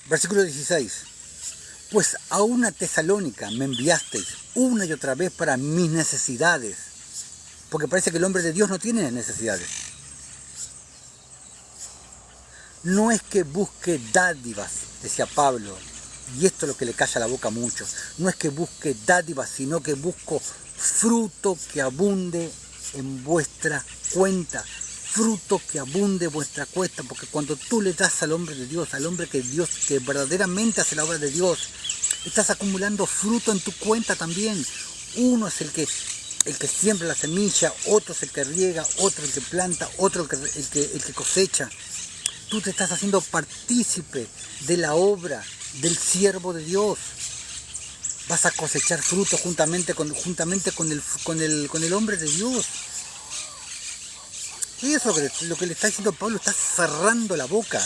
Versículo 16. Pues a una Tesalónica me enviasteis una y otra vez para mis necesidades. Porque parece que el hombre de Dios no tiene necesidades. No es que busque dádivas, decía Pablo, y esto es lo que le calla la boca a muchos. No es que busque dádivas, sino que busco fruto que abunde en vuestra cuenta. Fruto que abunde en vuestra cuenta, porque cuando tú le das al hombre de Dios, al hombre que verdaderamente hace la obra de Dios, estás acumulando fruto en tu cuenta también. Uno es el que siembra la semilla, otro es el que riega, otro el que planta, otro el que cosecha. Tú te estás haciendo partícipe de la obra del siervo de Dios. Vas a cosechar fruto juntamente con el hombre de Dios. Y eso es lo que le está diciendo Pablo, está cerrando la boca.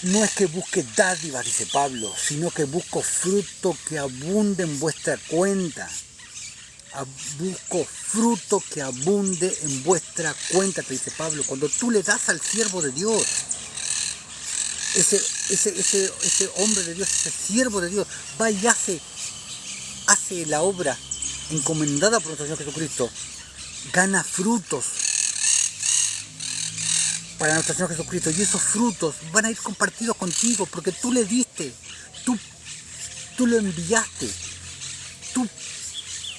No es que busque dádivas, dice Pablo, sino que busco fruto que abunde en vuestra cuenta. Busco fruto que abunde en vuestra cuenta, te dice Pablo. Cuando tú le das al siervo de Dios, ese hombre de Dios, ese siervo de Dios, va y hace la obra encomendada por nuestro Señor Jesucristo, gana frutos para nuestro Señor Jesucristo, y esos frutos van a ir compartidos contigo, porque tú le diste, tú lo enviaste, tú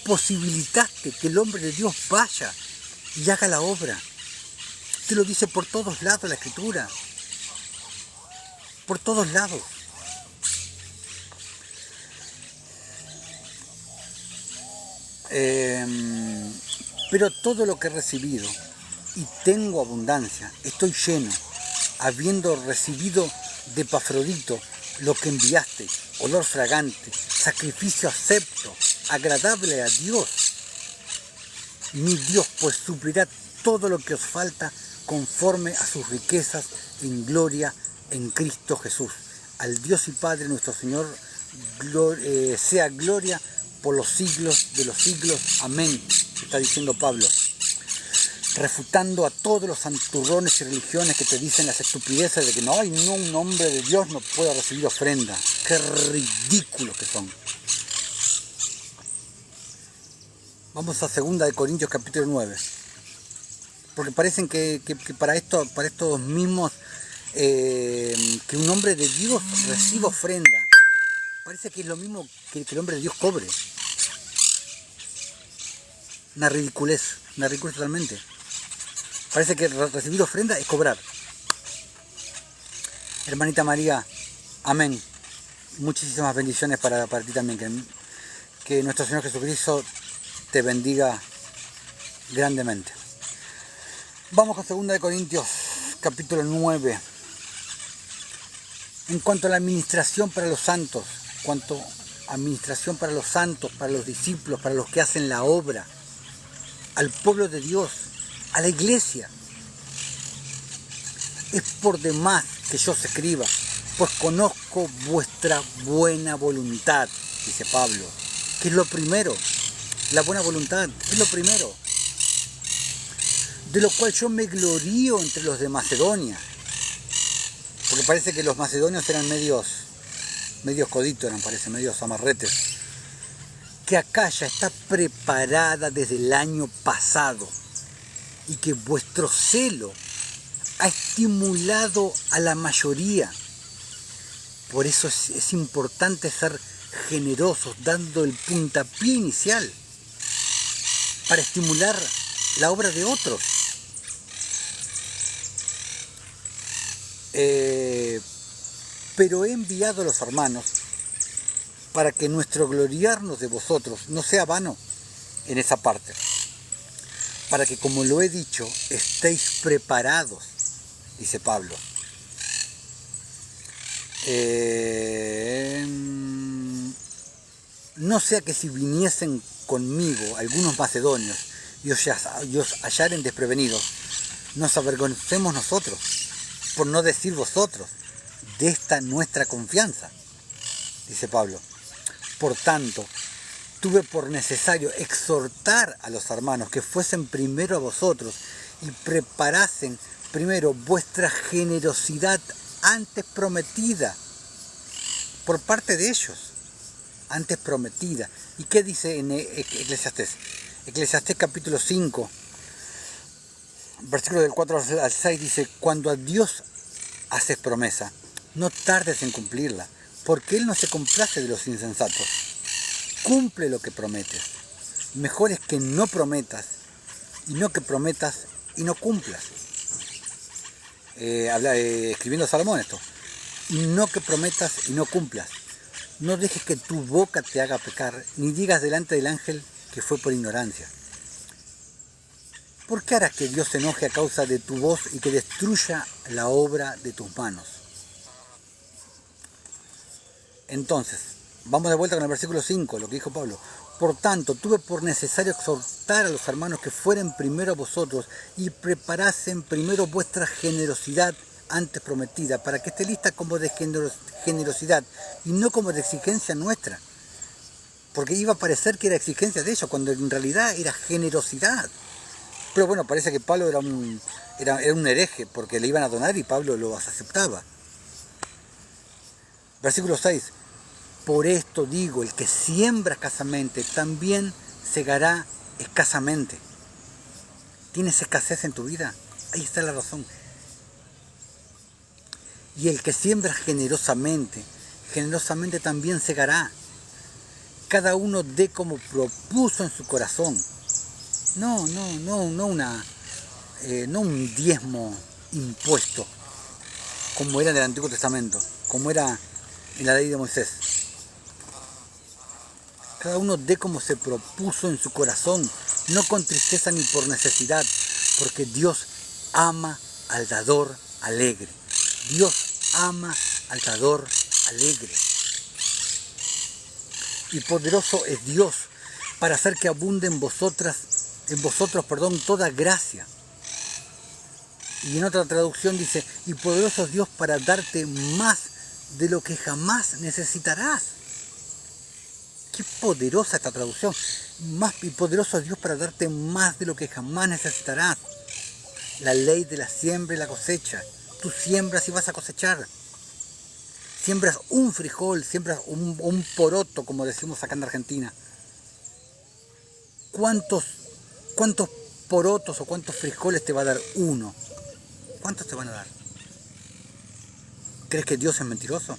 posibilitaste que el hombre de Dios vaya y haga la obra. Te lo dice por todos lados la Escritura, por todos lados. Pero todo lo que he recibido y tengo abundancia, estoy lleno, habiendo recibido de Epafrodito lo que enviaste, olor fragante, sacrificio acepto, agradable a Dios. Mi Dios pues suplirá todo lo que os falta conforme a sus riquezas en gloria en Cristo Jesús. Al Dios y Padre nuestro Señor sea gloria por los siglos de los siglos. Amén, está diciendo Pablo, refutando a todos los santurrones y religiones que te dicen las estupideces de que no, un hombre de Dios no puede recibir ofrenda. Qué ridículos que son. Vamos a 2 Corintios capítulo 9. Porque parecen que para estos mismos, que un hombre de Dios reciba ofrenda, parece que es lo mismo que el hombre de Dios cobre. Una ridiculez totalmente. Parece que recibir ofrenda es cobrar. Hermanita María, amén. Muchísimas bendiciones para ti también. Que nuestro Señor Jesucristo te bendiga grandemente. Vamos con 2 Corintios capítulo 9. En cuanto a la administración para los santos, para los discípulos, para los que hacen la obra, al pueblo de Dios, a la iglesia, es por demás que yo os escriba, pues conozco vuestra buena voluntad, dice Pablo, que es lo primero. La buena voluntad es lo primero, de lo cual yo me glorío entre los de Macedonia, porque parece que los macedonios eran medios coditos, medios amarretes, que acá ya está preparada desde el año pasado y que vuestro celo ha estimulado a la mayoría. Por eso es importante ser generosos, dando el puntapié inicial para estimular la obra de otros. Pero he enviado a los hermanos para que nuestro gloriarnos de vosotros no sea vano en esa parte, para que, como lo he dicho, estéis preparados dice Pablo. No sea que si viniesen conmigo algunos macedonios y os hallaren desprevenidos, nos avergoncemos nosotros, por no decir vosotros, de esta nuestra confianza, dice Pablo. Por tanto, tuve por necesario exhortar a los hermanos que fuesen primero a vosotros y preparasen primero vuestra generosidad antes prometida por parte de ellos, antes prometida. ¿Y qué dice en Eclesiastés? Eclesiastés capítulo 5, versículo del 4 al 6 dice: cuando a Dios haces promesa, no tardes en cumplirla, porque Él no se complace de los insensatos. Cumple lo que prometes. Mejor es que no prometas, y no que prometas y no cumplas. Escribiendo Salomón esto. Y no que prometas y no cumplas. No dejes que tu boca te haga pecar, ni digas delante del ángel que fue por ignorancia. ¿Por qué harás que Dios se enoje a causa de tu voz y que destruya la obra de tus manos? Entonces, vamos de vuelta con el versículo 5, lo que dijo Pablo. Por tanto, tuve por necesario exhortar a los hermanos que fueren primero a vosotros y preparasen primero vuestra generosidad antes prometida, para que esté lista como de generosidad y no como de exigencia nuestra. Porque iba a parecer que era exigencia de ellos, cuando en realidad era generosidad. Pero bueno, parece que Pablo era un hereje, porque le iban a donar y Pablo lo aceptaba. Versículo 6. Por esto digo, el que siembra escasamente, también segará escasamente. ¿Tienes escasez en tu vida? Ahí está la razón. Y el que siembra generosamente, generosamente también segará. Cada uno dé como propuso en su corazón. No un diezmo impuesto, como era en el Antiguo Testamento, como era en la ley de Moisés. Cada uno dé como se propuso en su corazón, no con tristeza ni por necesidad, porque Dios ama al dador alegre. Dios ama al dador alegre. Y poderoso es Dios para hacer que abunde en vosotros, toda gracia. Y en otra traducción dice: y poderoso es Dios para darte más de lo que jamás necesitarás. Qué poderosa esta traducción. Y poderoso es Dios para darte más de lo que jamás necesitarás. La ley de la siembra y la cosecha. Tú siembras y vas a cosechar. Siembras un frijol, siembras un poroto, como decimos acá en Argentina. ¿Cuántos porotos o cuántos frijoles te va a dar uno? ¿Cuántos te van a dar? ¿Crees que Dios es mentiroso?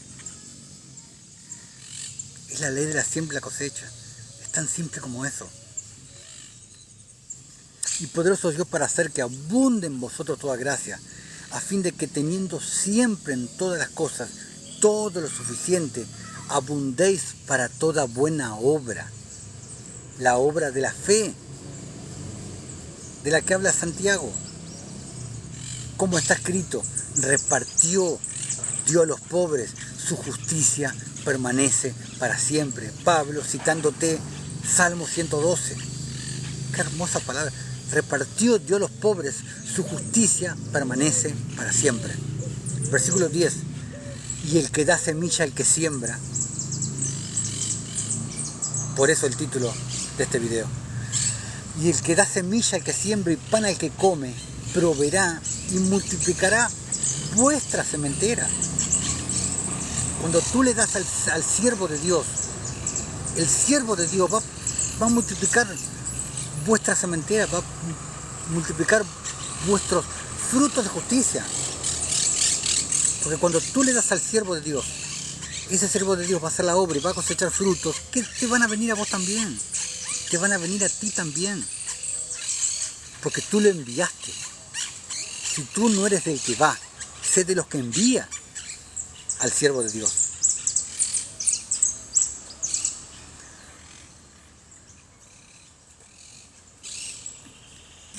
Es la ley de la siembra y la cosecha. Es tan simple como eso. Y poderoso es Dios para hacer que abunde en vosotros toda gracia, a fin de que teniendo siempre en todas las cosas todo lo suficiente, abundéis para toda buena obra. La obra de la fe, de la que habla Santiago. Como está escrito: repartió, dio a los pobres, su justicia permanece para siempre. Pablo, citándote Salmo 112. Qué hermosa palabra. Repartió, dio a los pobres, su justicia permanece para siempre. Versículo 10. Y el que da semilla al que siembra. Por eso el título de este video. Y el que da semilla al que siembra y pan al que come, proveerá y multiplicará vuestra sementera. Cuando tú le das al siervo de Dios, el siervo de Dios va a multiplicar vuestra sementera, va a multiplicar vuestros frutos de justicia. Porque cuando tú le das al siervo de Dios, ese siervo de Dios va a hacer la obra y va a cosechar frutos que te van a venir a vos también. Te van a venir a ti también. Porque tú lo enviaste. Si tú no eres del que va, sé de los que envía al siervo de Dios.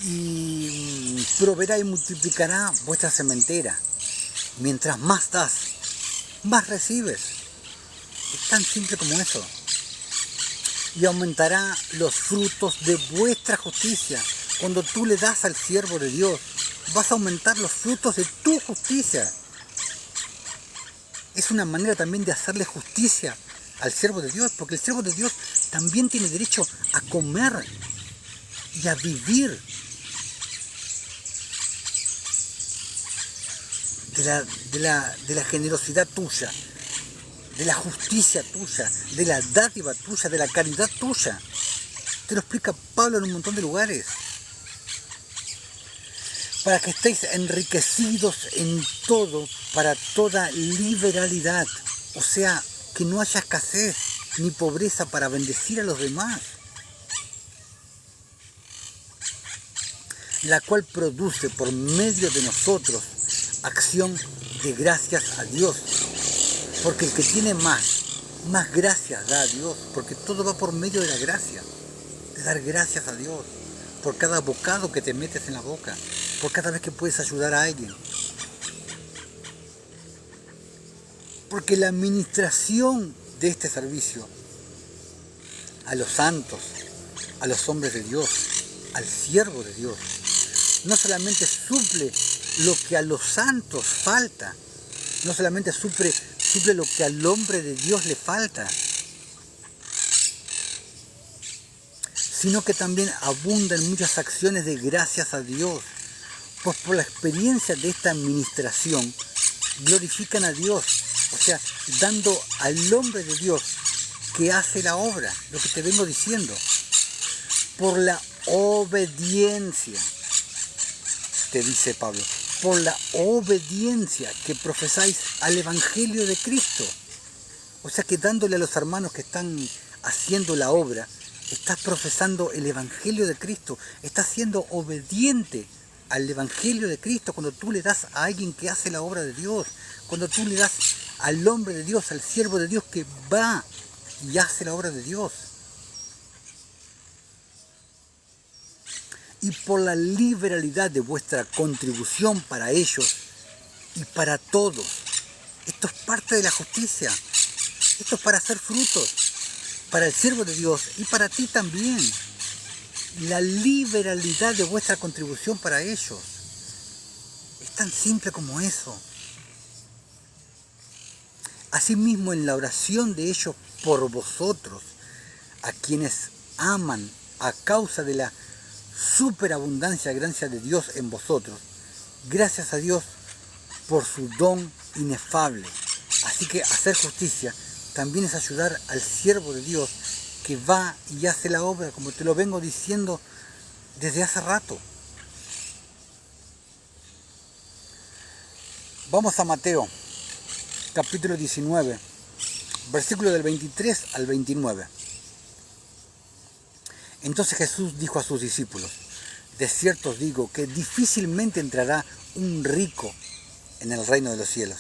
Y proveerá y multiplicará vuestra sementera. Mientras más das, más recibes. Es tan simple como eso. Y aumentará los frutos de vuestra justicia. Cuando tú le das al siervo de Dios, vas a aumentar los frutos de tu justicia. Es una manera también de hacerle justicia al siervo de Dios, porque el siervo de Dios también tiene derecho a comer y a vivir de la generosidad tuya, de la justicia tuya, de la dádiva tuya, de la caridad tuya. Te lo explica Pablo en un montón de lugares. Para que estéis enriquecidos en todo, para toda liberalidad. O sea, que no haya escasez ni pobreza para bendecir a los demás. La cual produce por medio de nosotros acción de gracias a Dios. Porque el que tiene más gracias da a Dios. Porque todo va por medio de la gracia. De dar gracias a Dios. Por cada bocado que te metes en la boca. Por cada vez que puedes ayudar a alguien. Porque la administración de este servicio a los santos, a los hombres de Dios, al siervo de Dios, no solamente suple lo que a los santos falta, no solamente suple lo que al hombre de Dios le falta, sino que también abunda en muchas acciones de gracias a Dios. Pues por la experiencia de esta administración, glorifican a Dios, o sea, dando al hombre de Dios que hace la obra, lo que te vengo diciendo, por la obediencia, te dice Pablo, por la obediencia que profesáis al Evangelio de Cristo. O sea que dándole a los hermanos que están haciendo la obra, estás profesando el Evangelio de Cristo, estás siendo obediente al Evangelio de Cristo cuando tú le das a alguien que hace la obra de Dios, cuando tú le das al hombre de Dios, al siervo de Dios que va y hace la obra de Dios. Y por la liberalidad de vuestra contribución para ellos y para todos. Esto es parte de la justicia. Esto es para hacer frutos, para el siervo de Dios y para ti también. La liberalidad de vuestra contribución para ellos. Es tan simple como eso. Asimismo, en la oración de ellos por vosotros, a quienes aman a causa de la superabundancia gracia de Dios en vosotros, gracias a Dios por su don inefable. Así que hacer justicia también es ayudar al siervo de Dios que va y hace la obra, como te lo vengo diciendo desde hace rato. Vamos a Mateo, capítulo 19, versículo del 23 al 29. Entonces Jesús dijo a sus discípulos: de cierto os digo que difícilmente entrará un rico en el reino de los cielos.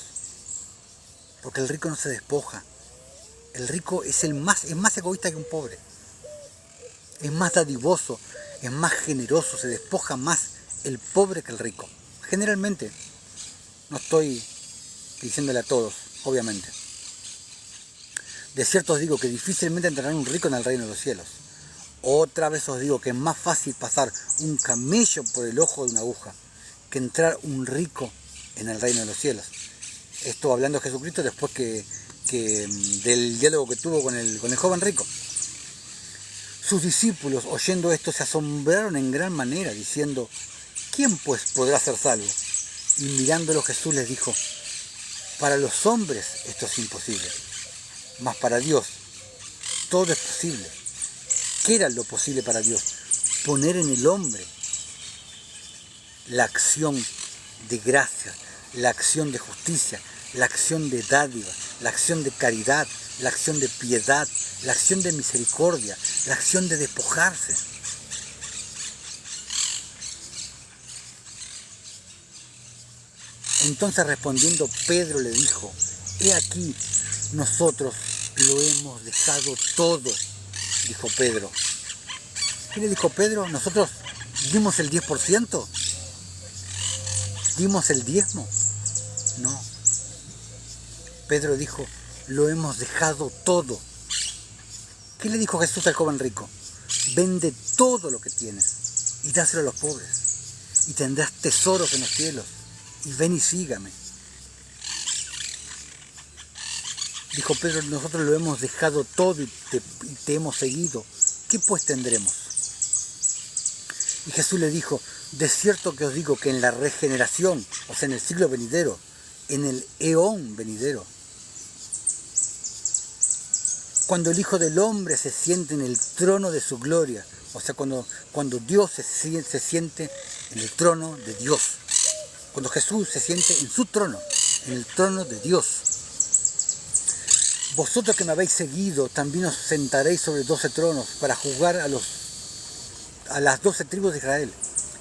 Porque el rico no se despoja. El rico es más egoísta que un pobre. Es más dadivoso, es más generoso, se despoja más el pobre que el rico. Generalmente, no estoy diciéndole a todos, obviamente. De cierto os digo que difícilmente entrará un rico en el reino de los cielos. Otra vez os digo que es más fácil pasar un camello por el ojo de una aguja que entrar un rico en el reino de los cielos. Esto hablando de Jesucristo después que del diálogo que tuvo con el joven rico. Sus discípulos, oyendo esto, se asombraron en gran manera, diciendo: ¿quién pues podrá ser salvo? Y mirándolo Jesús les dijo: para los hombres esto es imposible, mas para Dios todo es posible. ¿Qué era lo posible para Dios? Poner en el hombre la acción de gracia, la acción de justicia, la acción de dádiva, la acción de caridad, la acción de piedad, la acción de misericordia, la acción de despojarse. Entonces respondiendo Pedro le dijo: he aquí, nosotros lo hemos dejado todo, dijo Pedro. ¿Qué le dijo Pedro? ¿Nosotros dimos el 10%? ¿Dimos el diezmo? No. Pedro dijo, lo hemos dejado todo. ¿Qué le dijo Jesús al joven rico? Vende todo lo que tienes y dáselo a los pobres y tendrás tesoros en los cielos y ven y sígame. Dijo Pedro, nosotros lo hemos dejado todo y te hemos seguido. ¿Qué pues tendremos? Y Jesús le dijo, de cierto que os digo que en la regeneración, o sea, en el siglo venidero, en el eón venidero, cuando el Hijo del Hombre se siente en el trono de su gloria, o sea, cuando Dios se siente en el trono de Dios, cuando Jesús se siente en su trono, en el trono de Dios, vosotros que me habéis seguido, también os sentaréis sobre 12 tronos para juzgar a las 12 tribus de Israel.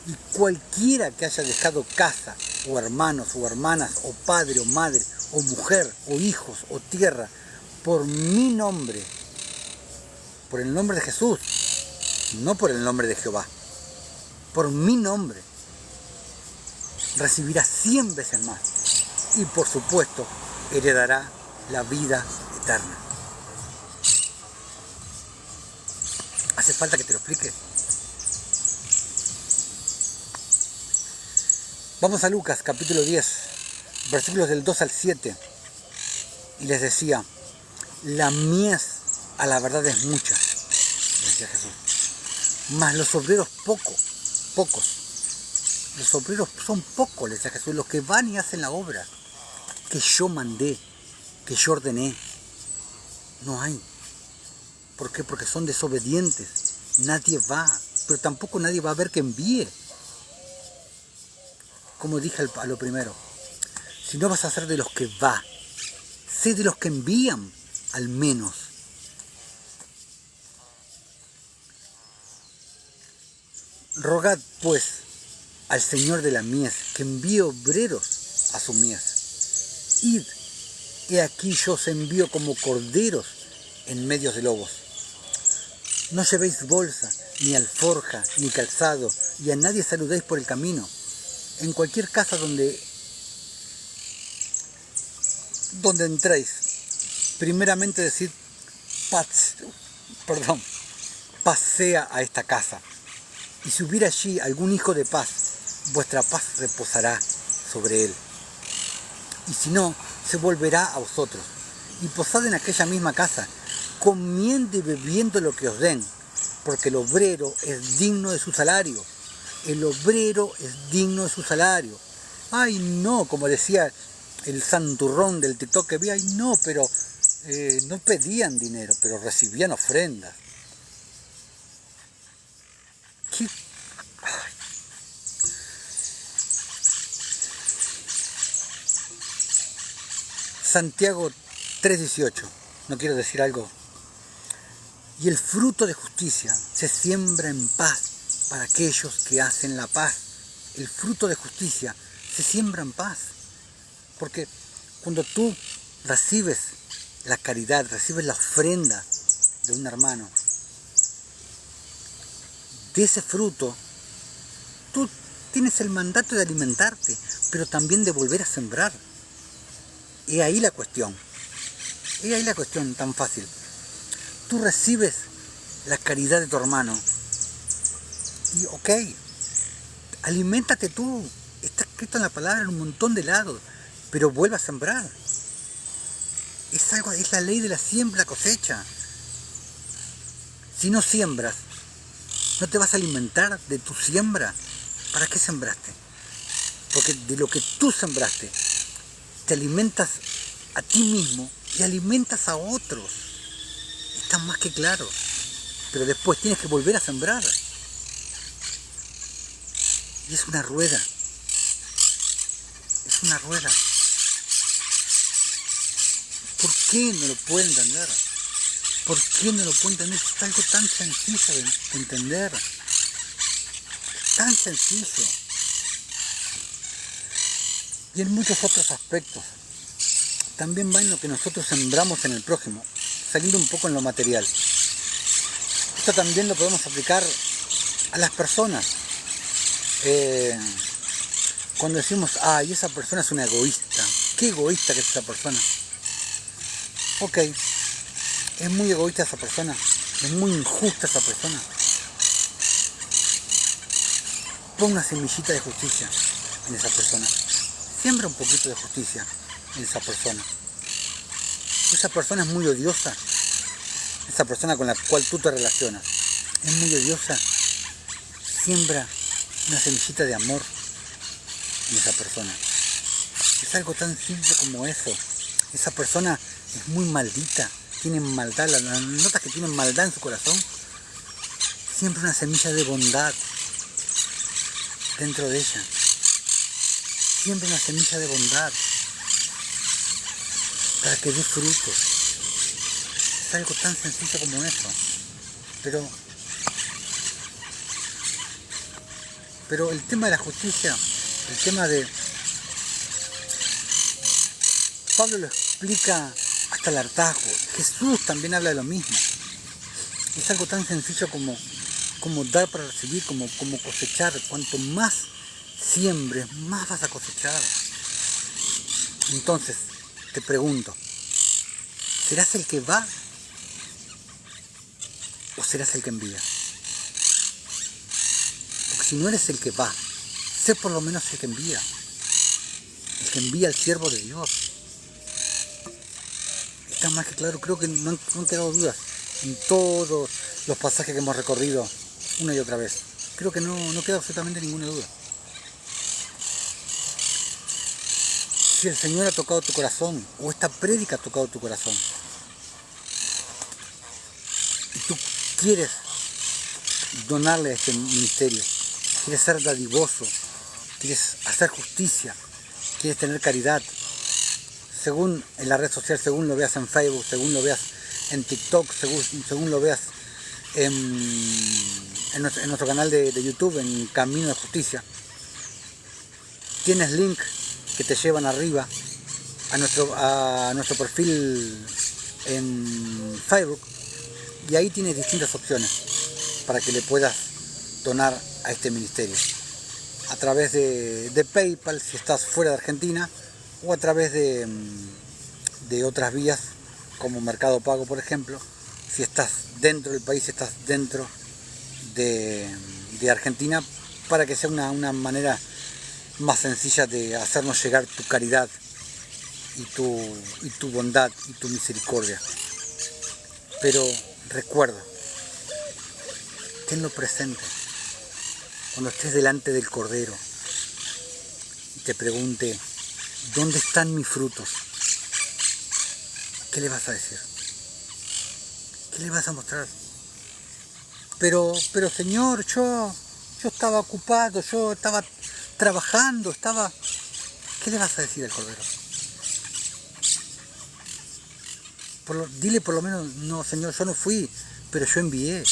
Y cualquiera que haya dejado casa, o hermanos, o hermanas, o padre, o madre, o mujer, o hijos, o tierra, por mi nombre, por el nombre de Jesús, no por el nombre de Jehová, por mi nombre, recibirá 100 veces más. Y por supuesto, heredará la vida eterna. ¿Hace falta que te lo explique? Vamos a Lucas, capítulo 10, versículos del 2 al 7. Y les decía, la mies a la verdad es mucha, decía Jesús, mas los obreros pocos. Los obreros son pocos, le decía Jesús, los que van y hacen la obra que yo mandé, que yo ordené. No hay. ¿Por qué? Porque son desobedientes. Nadie va, pero tampoco nadie va a ver que envíe. Como dije a lo primero, si no vas a ser de los que va, sé de los que envían, al menos. Rogad, pues, al Señor de la mies, que envíe obreros a su mies. Id, he aquí yo os envío como corderos en medio de lobos. No llevéis bolsa, ni alforja, ni calzado, y a nadie saludéis por el camino. En cualquier casa donde entréis, primeramente decid, pasea a esta casa. Y si hubiera allí algún hijo de paz, vuestra paz reposará sobre él. Y si no, se volverá a vosotros. Y posad en aquella misma casa, comiendo y bebiendo lo que os den, porque el obrero es digno de su salario. El obrero es digno de su salario. Ay, no, como decía el santurrón del TikTok que vi, ay, no, pero no pedían dinero, pero recibían ofrendas. ¿Qué? Ay. Santiago 3:18, no quiero decir algo. Y el fruto de justicia se siembra en paz para aquellos que hacen la paz. El fruto de justicia se siembra en paz. Porque cuando tú recibes la caridad, recibes la ofrenda de un hermano, de ese fruto, tú tienes el mandato de alimentarte, pero también de volver a sembrar. Y ahí la cuestión. Y ahí la cuestión tan fácil. Tú recibes la caridad de tu hermano y ok, aliméntate tú. Está escrito en la palabra en un montón de lados, pero vuelve a sembrar. Es la ley de la siembra y la cosecha. Si no siembras, no te vas a alimentar de tu siembra. ¿Para qué sembraste? Porque de lo que tú sembraste, te alimentas a ti mismo y alimentas a otros. Está más que claro. Pero después tienes que volver a sembrar. Y es una rueda. Es una rueda. ¿Por qué no lo puedo entender? ¿Por qué no lo puedo entender? Es algo tan sencillo de entender. Tan sencillo. Y en muchos otros aspectos. También va en lo que nosotros sembramos en el prójimo, saliendo un poco en lo material. Esto también lo podemos aplicar a las personas. Cuando decimos, ay, esa persona es una egoísta, qué egoísta que es esa persona. Ok, es muy egoísta esa persona, es muy injusta esa persona. Pon una semillita de justicia en esa persona. Siembra un poquito de justicia en esa persona. Esa persona es muy odiosa. Esa persona con la cual tú te relacionas es muy odiosa. Siembra una semillita de amor en esa persona. Es algo tan simple como eso. Esa persona es muy maldita, tiene maldad, las notas que tienen maldad en su corazón. Siembra una semilla de bondad dentro de ella. Siembra una semilla de bondad para que dé frutos. Es algo tan sencillo como eso. Pero el tema de la justicia, el tema de... Pablo lo explica hasta el hartazgo. Jesús también habla de lo mismo. Es algo tan sencillo como dar para recibir, como cosechar. Cuanto más siembres, más vas a cosechar. Entonces, te pregunto, ¿serás el que va o serás el que envía? Porque si no eres el que va, sé por lo menos el que envía. El que envía al siervo de Dios. Está más que claro, creo que no han quedado dudas en todos los pasajes que hemos recorrido una y otra vez. Creo que no queda absolutamente ninguna duda. Si el Señor ha tocado tu corazón, o esta prédica ha tocado tu corazón, y tú quieres donarle a este ministerio, quieres ser dadivoso, quieres hacer justicia, quieres tener caridad, según en la red social, según lo veas en Facebook, según lo veas en TikTok, según lo veas en nuestro canal de YouTube, en Camino de Justicia, tienes link que te llevan arriba a nuestro perfil en Facebook, y ahí tienes distintas opciones para que le puedas donar a este ministerio a través de PayPal si estás fuera de Argentina, o a través de otras vías como Mercado Pago, por ejemplo, si estás dentro del país, si estás dentro de Argentina, para que sea una manera más sencilla de hacernos llegar tu caridad y tu bondad y tu misericordia. Pero recuerda, tenlo presente cuando estés delante del Cordero y te pregunte, ¿dónde están mis frutos? ¿Qué le vas a decir? ¿Qué le vas a mostrar? Pero Señor, yo estaba ocupado, yo estaba trabajando, ¿Qué le vas a decir al Cordero? Dile por lo menos, no, Señor, yo no fui, pero yo envié.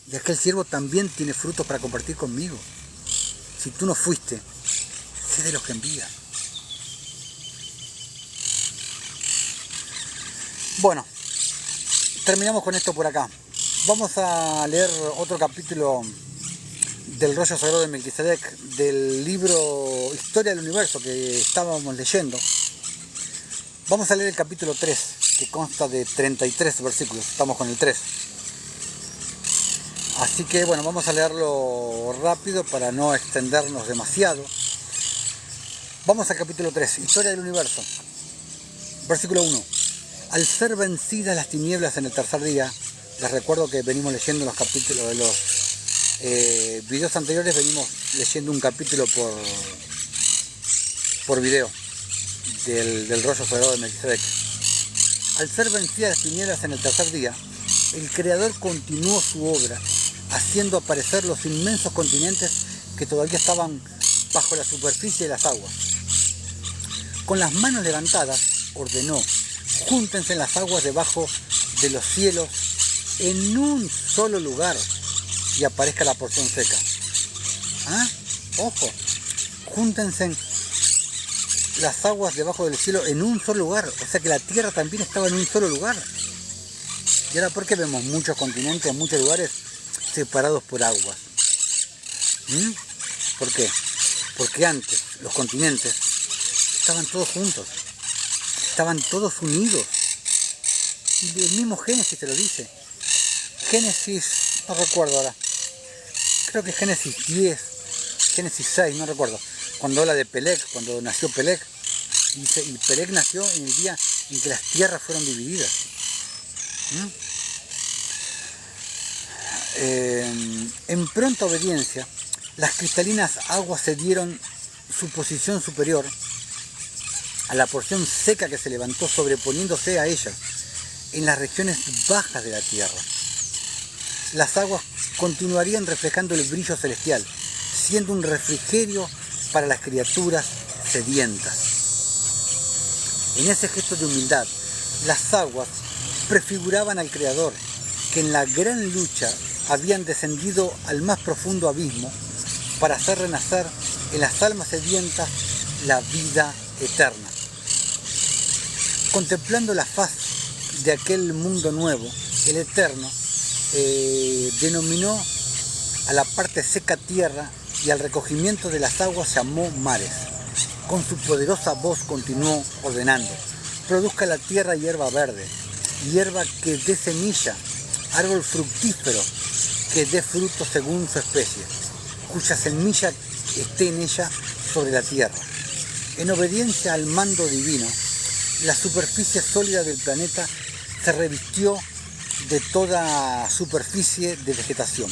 Y aquel siervo también tiene frutos para compartir conmigo. Si tú no fuiste, sé de los que envía. Bueno, terminamos con esto por acá. Vamos a leer otro capítulo del rollo sagrado de Melquisedec, del libro Historia del Universo que estábamos leyendo. Vamos a leer el capítulo 3, que consta de 33 versículos. Estamos con el 3. Así que bueno, vamos a leerlo rápido para no extendernos demasiado. Vamos al capítulo 3, Historia del Universo. Versículo 1. Al ser vencidas las tinieblas en el tercer día, les recuerdo que venimos leyendo los capítulos de los videos anteriores, venimos leyendo un capítulo por video del rollo sagrado de Melquisedec. Al ser vencidas las tinieblas en el tercer día, el Creador continuó su obra, haciendo aparecer los inmensos continentes que todavía estaban bajo la superficie de las aguas. Con las manos levantadas, ordenó: júntense en las aguas debajo de los cielos en un solo lugar y aparezca la porción seca. ¿Ah? Ojo, júntense las aguas debajo del cielo en un solo lugar. O sea que la tierra también estaba en un solo lugar. Y ahora, ¿por qué vemos muchos continentes, muchos lugares separados por aguas? ¿Por qué? porque antes los continentes estaban todos juntos, estaban todos unidos. Y el mismo Génesis te lo dice. Génesis, no recuerdo ahora, creo que Génesis 10, Génesis 6, no recuerdo, cuando habla de Peleg, cuando nació Peleg, dice, y Peleg nació en el día en que las tierras fueron divididas. En pronta obediencia, las cristalinas aguas cedieron su posición superior a la porción seca que se levantó sobreponiéndose a ellas en las regiones bajas de la tierra. Las aguas continuarían reflejando el brillo celestial, siendo un refrigerio para las criaturas sedientas. En ese gesto de humildad, las aguas prefiguraban al Creador, que en la gran lucha habían descendido al más profundo abismo para hacer renacer en las almas sedientas la vida eterna. Contemplando la faz de aquel mundo nuevo, el Eterno denominó a la parte seca tierra y al recogimiento de las aguas llamó mares. Con su poderosa voz continuó ordenando: produzca la tierra hierba verde, hierba que dé semilla, árbol fructífero que dé fruto según su especie, cuya semilla esté en ella sobre la tierra. En obediencia al mando divino, la superficie sólida del planeta se revistió de toda superficie de vegetación.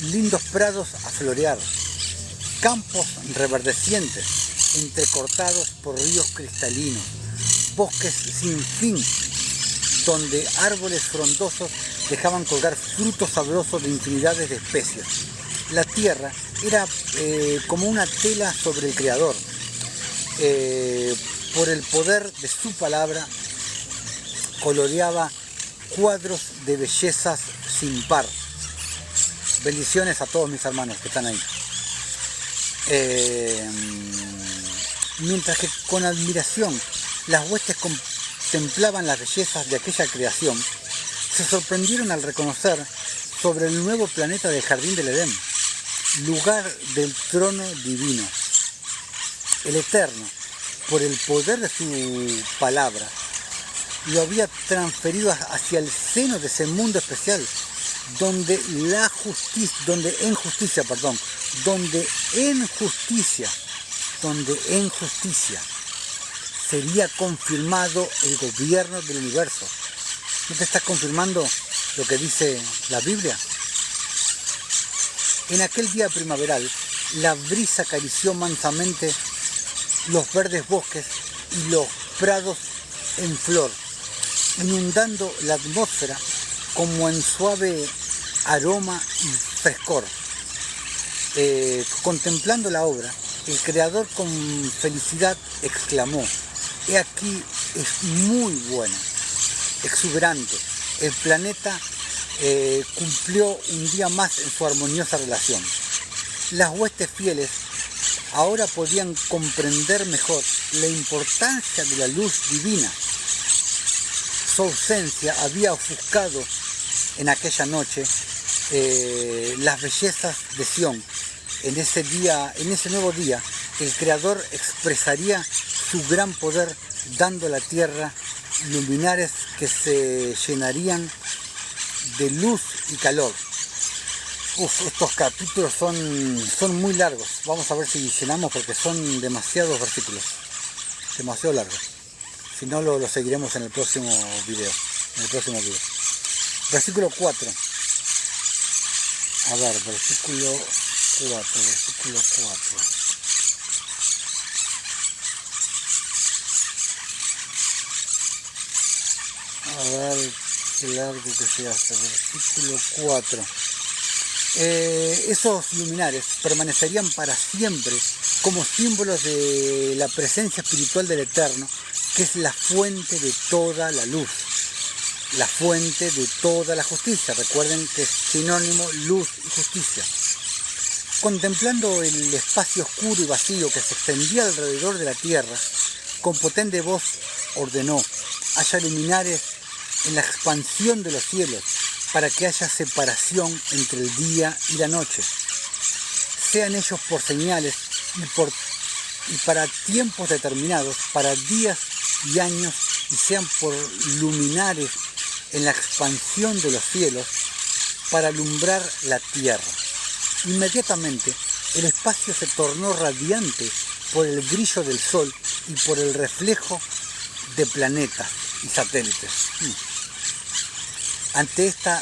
Lindos prados a florear, campos reverdecientes, entrecortados por ríos cristalinos, bosques sin fin, donde árboles frondosos dejaban colgar frutos sabrosos de infinidades de especies. La tierra era como una tela sobre el Creador. Por el poder de su palabra, coloreaba cuadros de bellezas sin par. Bendiciones a todos mis hermanos que están ahí. Mientras que con admiración las huestes contemplaban las bellezas de aquella creación, se sorprendieron al reconocer sobre el nuevo planeta del Jardín del Edén, lugar del trono divino. El Eterno, por el poder de su palabra, lo había transferido hacia el seno de ese mundo especial, donde en justicia sería confirmado el gobierno del universo. ¿No te estás confirmando lo que dice la Biblia? En aquel día primaveral, la brisa acarició mansamente los verdes bosques y los prados en flor, inundando la atmósfera como en suave aroma y frescor. Contemplando la obra, el Creador con felicidad exclamó: «He aquí, es muy bueno, exuberante, el planeta cumplió un día más en su armoniosa relación». Las huestes fieles ahora podían comprender mejor la importancia de la luz divina. Su ausencia había ofuscado en aquella noche las bellezas de Sión. En ese nuevo día, el Creador expresaría su gran poder, dando a la tierra luminares que se llenarían de luz y calor. Estos capítulos son muy largos. Vamos a ver si llenamos, porque son demasiados versículos, demasiado largos. Si no, lo seguiremos en el próximo video. Versículo 4. A ver, versículo 4. A ver qué largo que se hace. Versículo 4. Esos luminares permanecerían para siempre como símbolos de la presencia espiritual del Eterno, que es la fuente de toda la luz, la fuente de toda la justicia. Recuerden que es sinónimo luz y justicia. Contemplando el espacio oscuro y vacío que se extendía alrededor de la tierra, con potente voz ordenó: haya luminares en la expansión de los cielos, para que haya separación entre el día y la noche. Sean ellos por señales y para tiempos determinados, para días y años, y sean por luminares en la expansión de los cielos, para alumbrar la tierra. Inmediatamente el espacio se tornó radiante por el brillo del sol y por el reflejo de planetas y satélites. Ante esta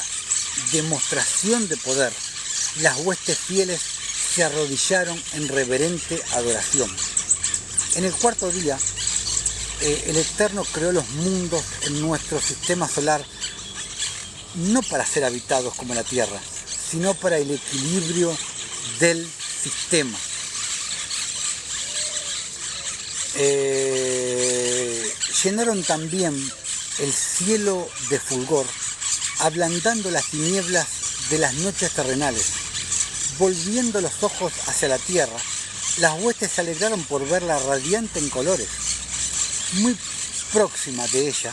demostración de poder, las huestes fieles se arrodillaron en reverente adoración. En el cuarto día, el Eterno creó los mundos en nuestro sistema solar, no para ser habitados como la Tierra, sino para el equilibrio del sistema. Llenaron también el cielo de fulgor, ablandando las tinieblas de las noches terrenales. Volviendo los ojos hacia la tierra, las huestes se alegraron por verla radiante en colores. Muy próxima de ella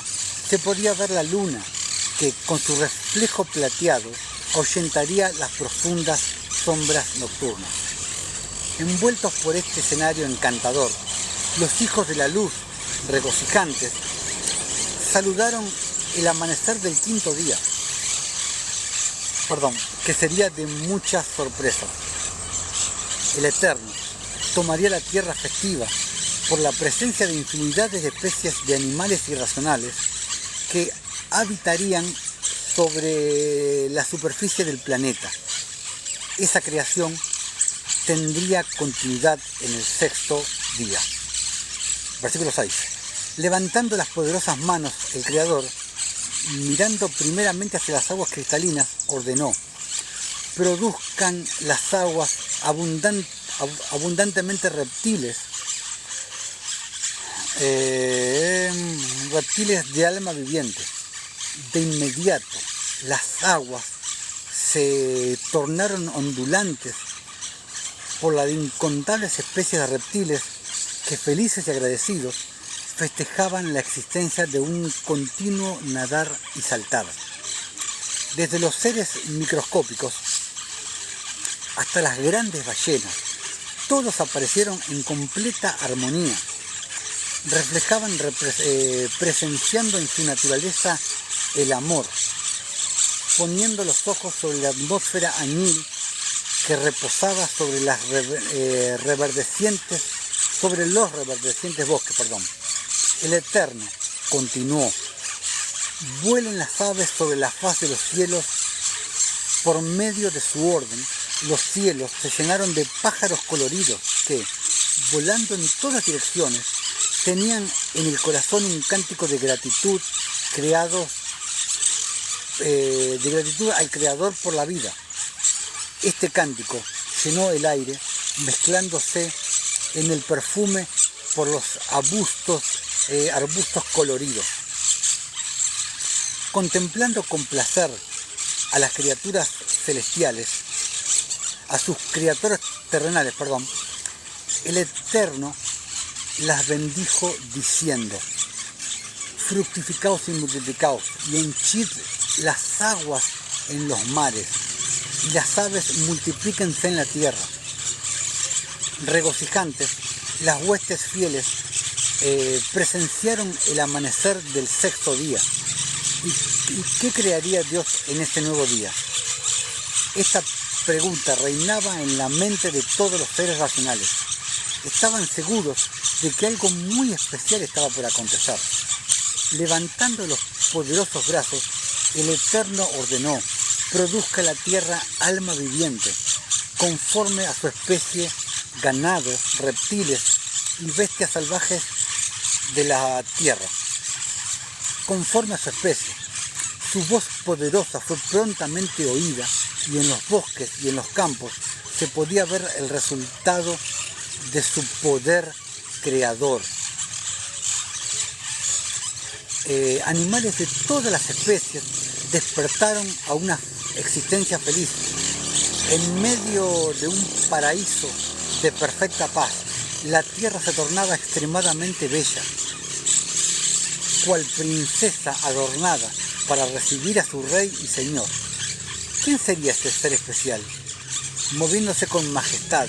se podía ver la luna, que con su reflejo plateado ahuyentaría las profundas sombras nocturnas. Envueltos por este escenario encantador, los hijos de la luz, regocijantes, saludaron el amanecer del quinto día, que sería de muchas sorpresas. El Eterno tomaría la tierra festiva por la presencia de infinidades de especies de animales irracionales que habitarían sobre la superficie del planeta. Esa creación tendría continuidad en el sexto día. Versículo 6. Levantando las poderosas manos, el Creador, mirando primeramente hacia las aguas cristalinas, ordenó: produzcan las aguas abundantemente reptiles de alma viviente. De inmediato las aguas se tornaron ondulantes por la de incontables especies de reptiles que, felices y agradecidos, festejaban la existencia de un continuo nadar y saltar. Desde los seres microscópicos hasta las grandes ballenas, todos aparecieron en completa armonía. Reflejaban, presenciando en su naturaleza el amor, poniendo los ojos sobre la atmósfera añil que reposaba sobre los reverdecientes bosques. El Eterno continuó: vuelen las aves sobre la faz de los cielos. Por medio de su orden, los cielos se llenaron de pájaros coloridos que, volando en todas direcciones, tenían en el corazón un cántico de gratitud al Creador por la vida. Este cántico llenó el aire, mezclándose en el perfume por los arbustos coloridos. Contemplando con placer a las criaturas celestiales, a sus criaturas terrenales, el Eterno las bendijo diciendo: fructificaos y multiplicaos, y henchid las aguas en los mares, y las aves multiplíquense en la tierra. Regocijantes, las huestes fieles presenciaron el amanecer del sexto día. ¿Y qué crearía Dios en este nuevo día? Esta pregunta reinaba en la mente de todos los seres racionales. Estaban seguros de que algo muy especial estaba por acontecer. Levantando los poderosos brazos, el Eterno ordenó: produzca la tierra alma viviente, conforme a su especie, ganado, reptiles y bestias salvajes de la tierra. Conforme a su especie, su voz poderosa fue prontamente oída, y en los bosques y en los campos se podía ver el resultado de su poder creador. Animales de todas las especies despertaron a una existencia feliz. En medio de un paraíso de perfecta paz, la tierra se tornaba extremadamente bella, cual princesa adornada para recibir a su rey y señor. ¿Quién sería este ser especial? Moviéndose con majestad,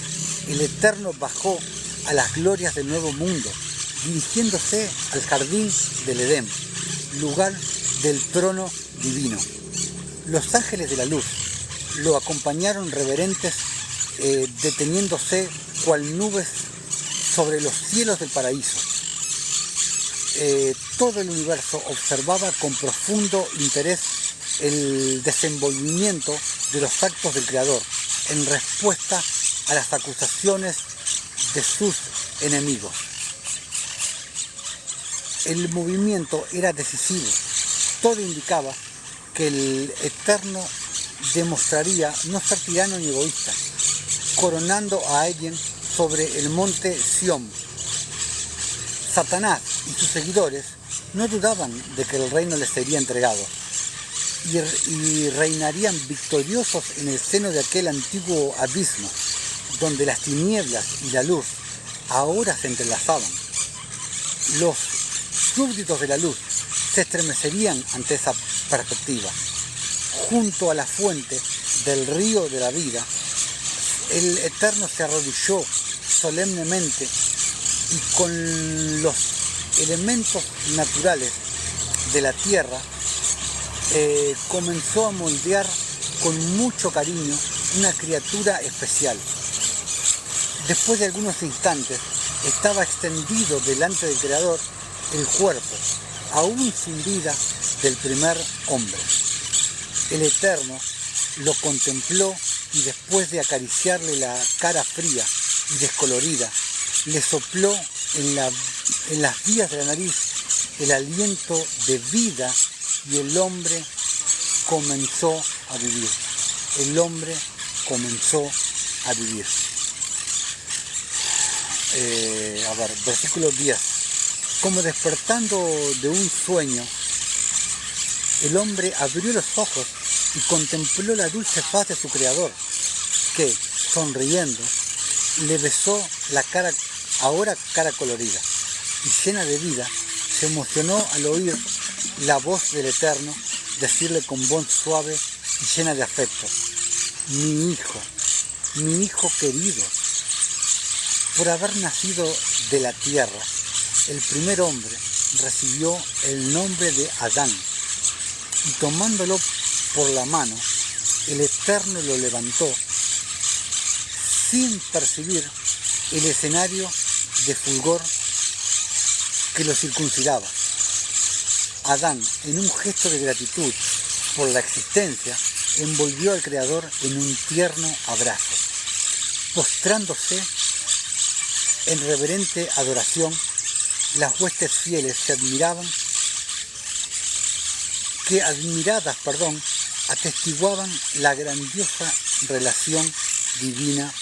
el Eterno bajó a las glorias del Nuevo Mundo, dirigiéndose al jardín del Edén, lugar del trono divino. Los ángeles de la luz lo acompañaron reverentes, deteniéndose cual nubes sobre los cielos del paraíso. Todo el universo observaba con profundo interés el desenvolvimiento de los actos del Creador en respuesta a las acusaciones de sus enemigos. El movimiento era decisivo. Todo indicaba que el Eterno demostraría no ser tirano ni egoísta, coronando a alguien sobre el monte Sión. Satanás y sus seguidores no dudaban de que el reino les sería entregado y reinarían victoriosos en el seno de aquel antiguo abismo donde las tinieblas y la luz ahora se entrelazaban. Los súbditos de la luz se estremecerían ante esa perspectiva. Junto a la fuente del río de la vida, el Eterno se arrodilló solemnemente y con los elementos naturales de la tierra comenzó a moldear con mucho cariño una criatura especial. Después de algunos instantes estaba extendido delante del Creador el cuerpo, aún sin vida, del primer hombre. El Eterno lo contempló y después de acariciarle la cara fría y descolorida, le sopló en las vías de la nariz el aliento de vida y el hombre comenzó a vivir. El hombre comenzó a vivir. Versículo 10. Como despertando de un sueño, el hombre abrió los ojos y contempló la dulce faz de su Creador, que, sonriendo, le besó la cara, ahora cara colorida y llena de vida. Se emocionó al oír la voz del Eterno decirle con voz suave y llena de afecto: mi hijo querido. Por haber nacido de la tierra, el primer hombre recibió el nombre de Adán, y tomándolo por la mano, el Eterno lo levantó sin percibir el escenario de fulgor que lo circuncidaba. Adán, en un gesto de gratitud por la existencia, envolvió al Creador en un tierno abrazo. Postrándose en reverente adoración, las huestes fieles admiradas, atestiguaban la grandiosa relación divina.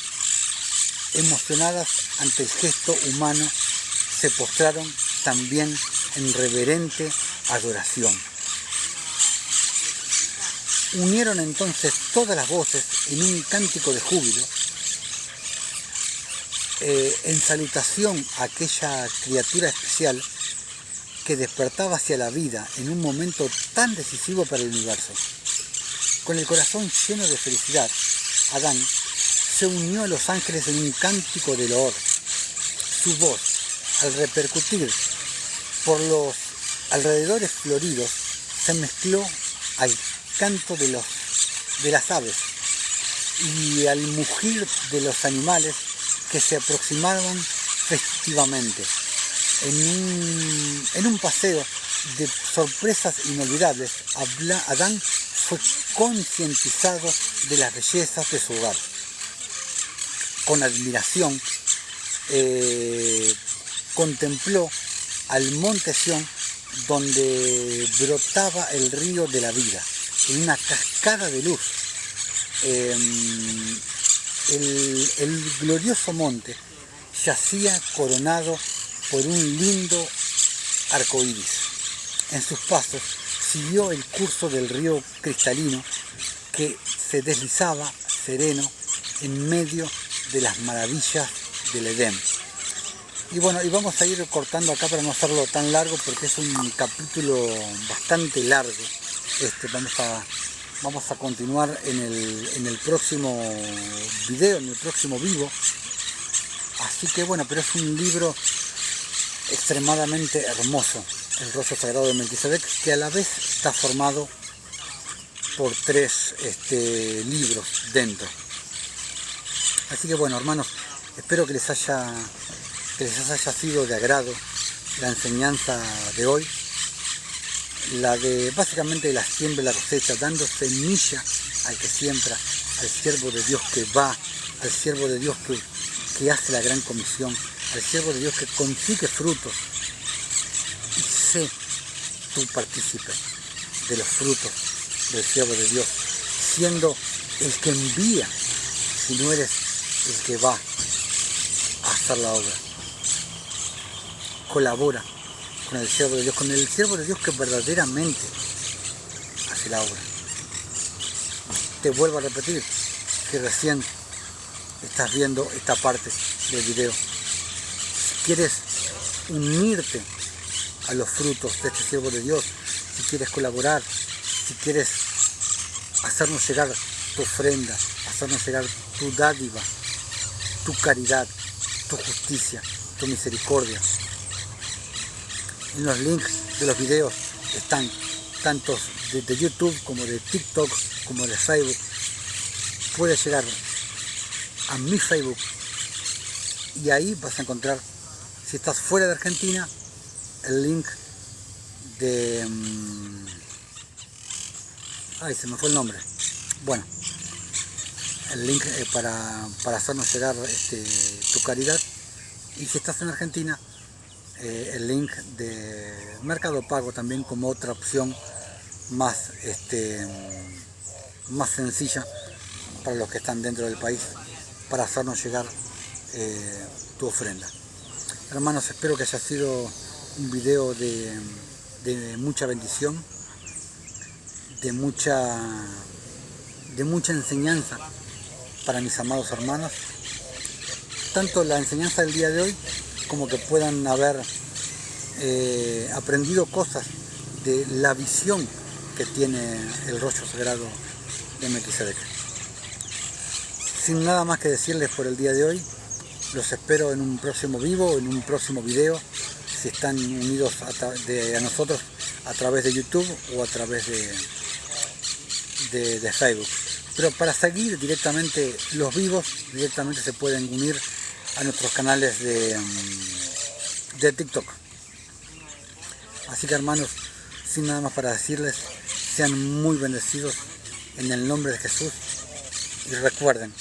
Emocionadas ante el gesto humano, se postraron también en reverente adoración. Unieron entonces todas las voces en un cántico de júbilo, en salutación a aquella criatura especial que despertaba hacia la vida en un momento tan decisivo para el universo. Con el corazón lleno de felicidad, Adán se unió a los ángeles en un cántico de loor. Su voz, al repercutir por los alrededores floridos, se mezcló al canto de las aves y al mugir de los animales que se aproximaban festivamente. En un paseo de sorpresas inolvidables, Adán fue concientizado de las bellezas de su hogar. Con admiración contempló al monte Sión, donde brotaba el río de la vida, en una cascada de luz. El glorioso monte yacía coronado por un lindo arco iris. En sus pasos siguió el curso del río cristalino que se deslizaba sereno en medio de las maravillas del Edén. Y bueno, y vamos a ir cortando acá para no hacerlo tan largo, porque es un capítulo bastante largo. Vamos a continuar en el próximo video, en el próximo vivo, Así que bueno, pero es un libro extremadamente hermoso, el rollo sagrado de Melquisedec, que a la vez está formado por 3 libros dentro. Así que bueno, hermanos, espero que les haya sido de agrado la enseñanza de hoy, la de básicamente la siembra y la cosecha, dando semilla al que siembra, al siervo de Dios que va, al siervo de Dios que hace la gran comisión, al siervo de Dios que consigue frutos. Y sé tú partícipe de los frutos del siervo de Dios, siendo el que envía, si no eres el que va a hacer la obra. Colabora con el siervo de Dios que verdaderamente hace la obra. Te vuelvo a repetir que recién estás viendo esta parte del video. Si quieres unirte a los frutos de este siervo de Dios, si quieres colaborar, si quieres hacernos llegar tu ofrenda, hacernos llegar tu dádiva, tu caridad, tu justicia, tu misericordia. En los links de los videos están tantos de YouTube como de TikTok como de Facebook. Puedes llegar a mi Facebook y ahí vas a encontrar, si estás fuera de Argentina, el link de... ay, se me fue el nombre. Bueno, el link para hacernos llegar tu caridad. Y si estás en Argentina, el link de Mercado Pago también como otra opción más, más sencilla para los que están dentro del país, para hacernos llegar tu ofrenda. Hermanos, espero que haya sido un video de mucha bendición, de mucha enseñanza para mis amados hermanos, tanto la enseñanza del día de hoy como que puedan haber aprendido cosas de la visión que tiene el rollo sagrado de Melquisedec. Sin nada más que decirles por el día de hoy, los espero en un próximo vivo, en un próximo video, si están unidos a nosotros a través de YouTube o a través de Facebook. Pero para seguir directamente los vivos, directamente se pueden unir a nuestros canales de TikTok. Así que hermanos, sin nada más para decirles, sean muy bendecidos en el nombre de Jesús y recuerden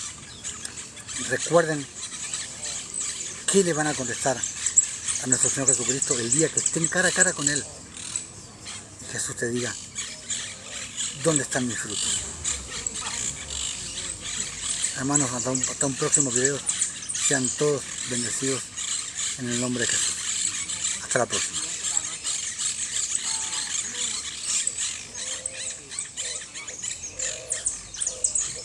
qué le van a contestar a nuestro Señor Jesucristo el día que estén cara a cara con Él y Jesús te diga: ¿dónde están mis frutos? Hermanos, hasta un próximo video. Sean todos bendecidos en el nombre de Jesús. Hasta la próxima.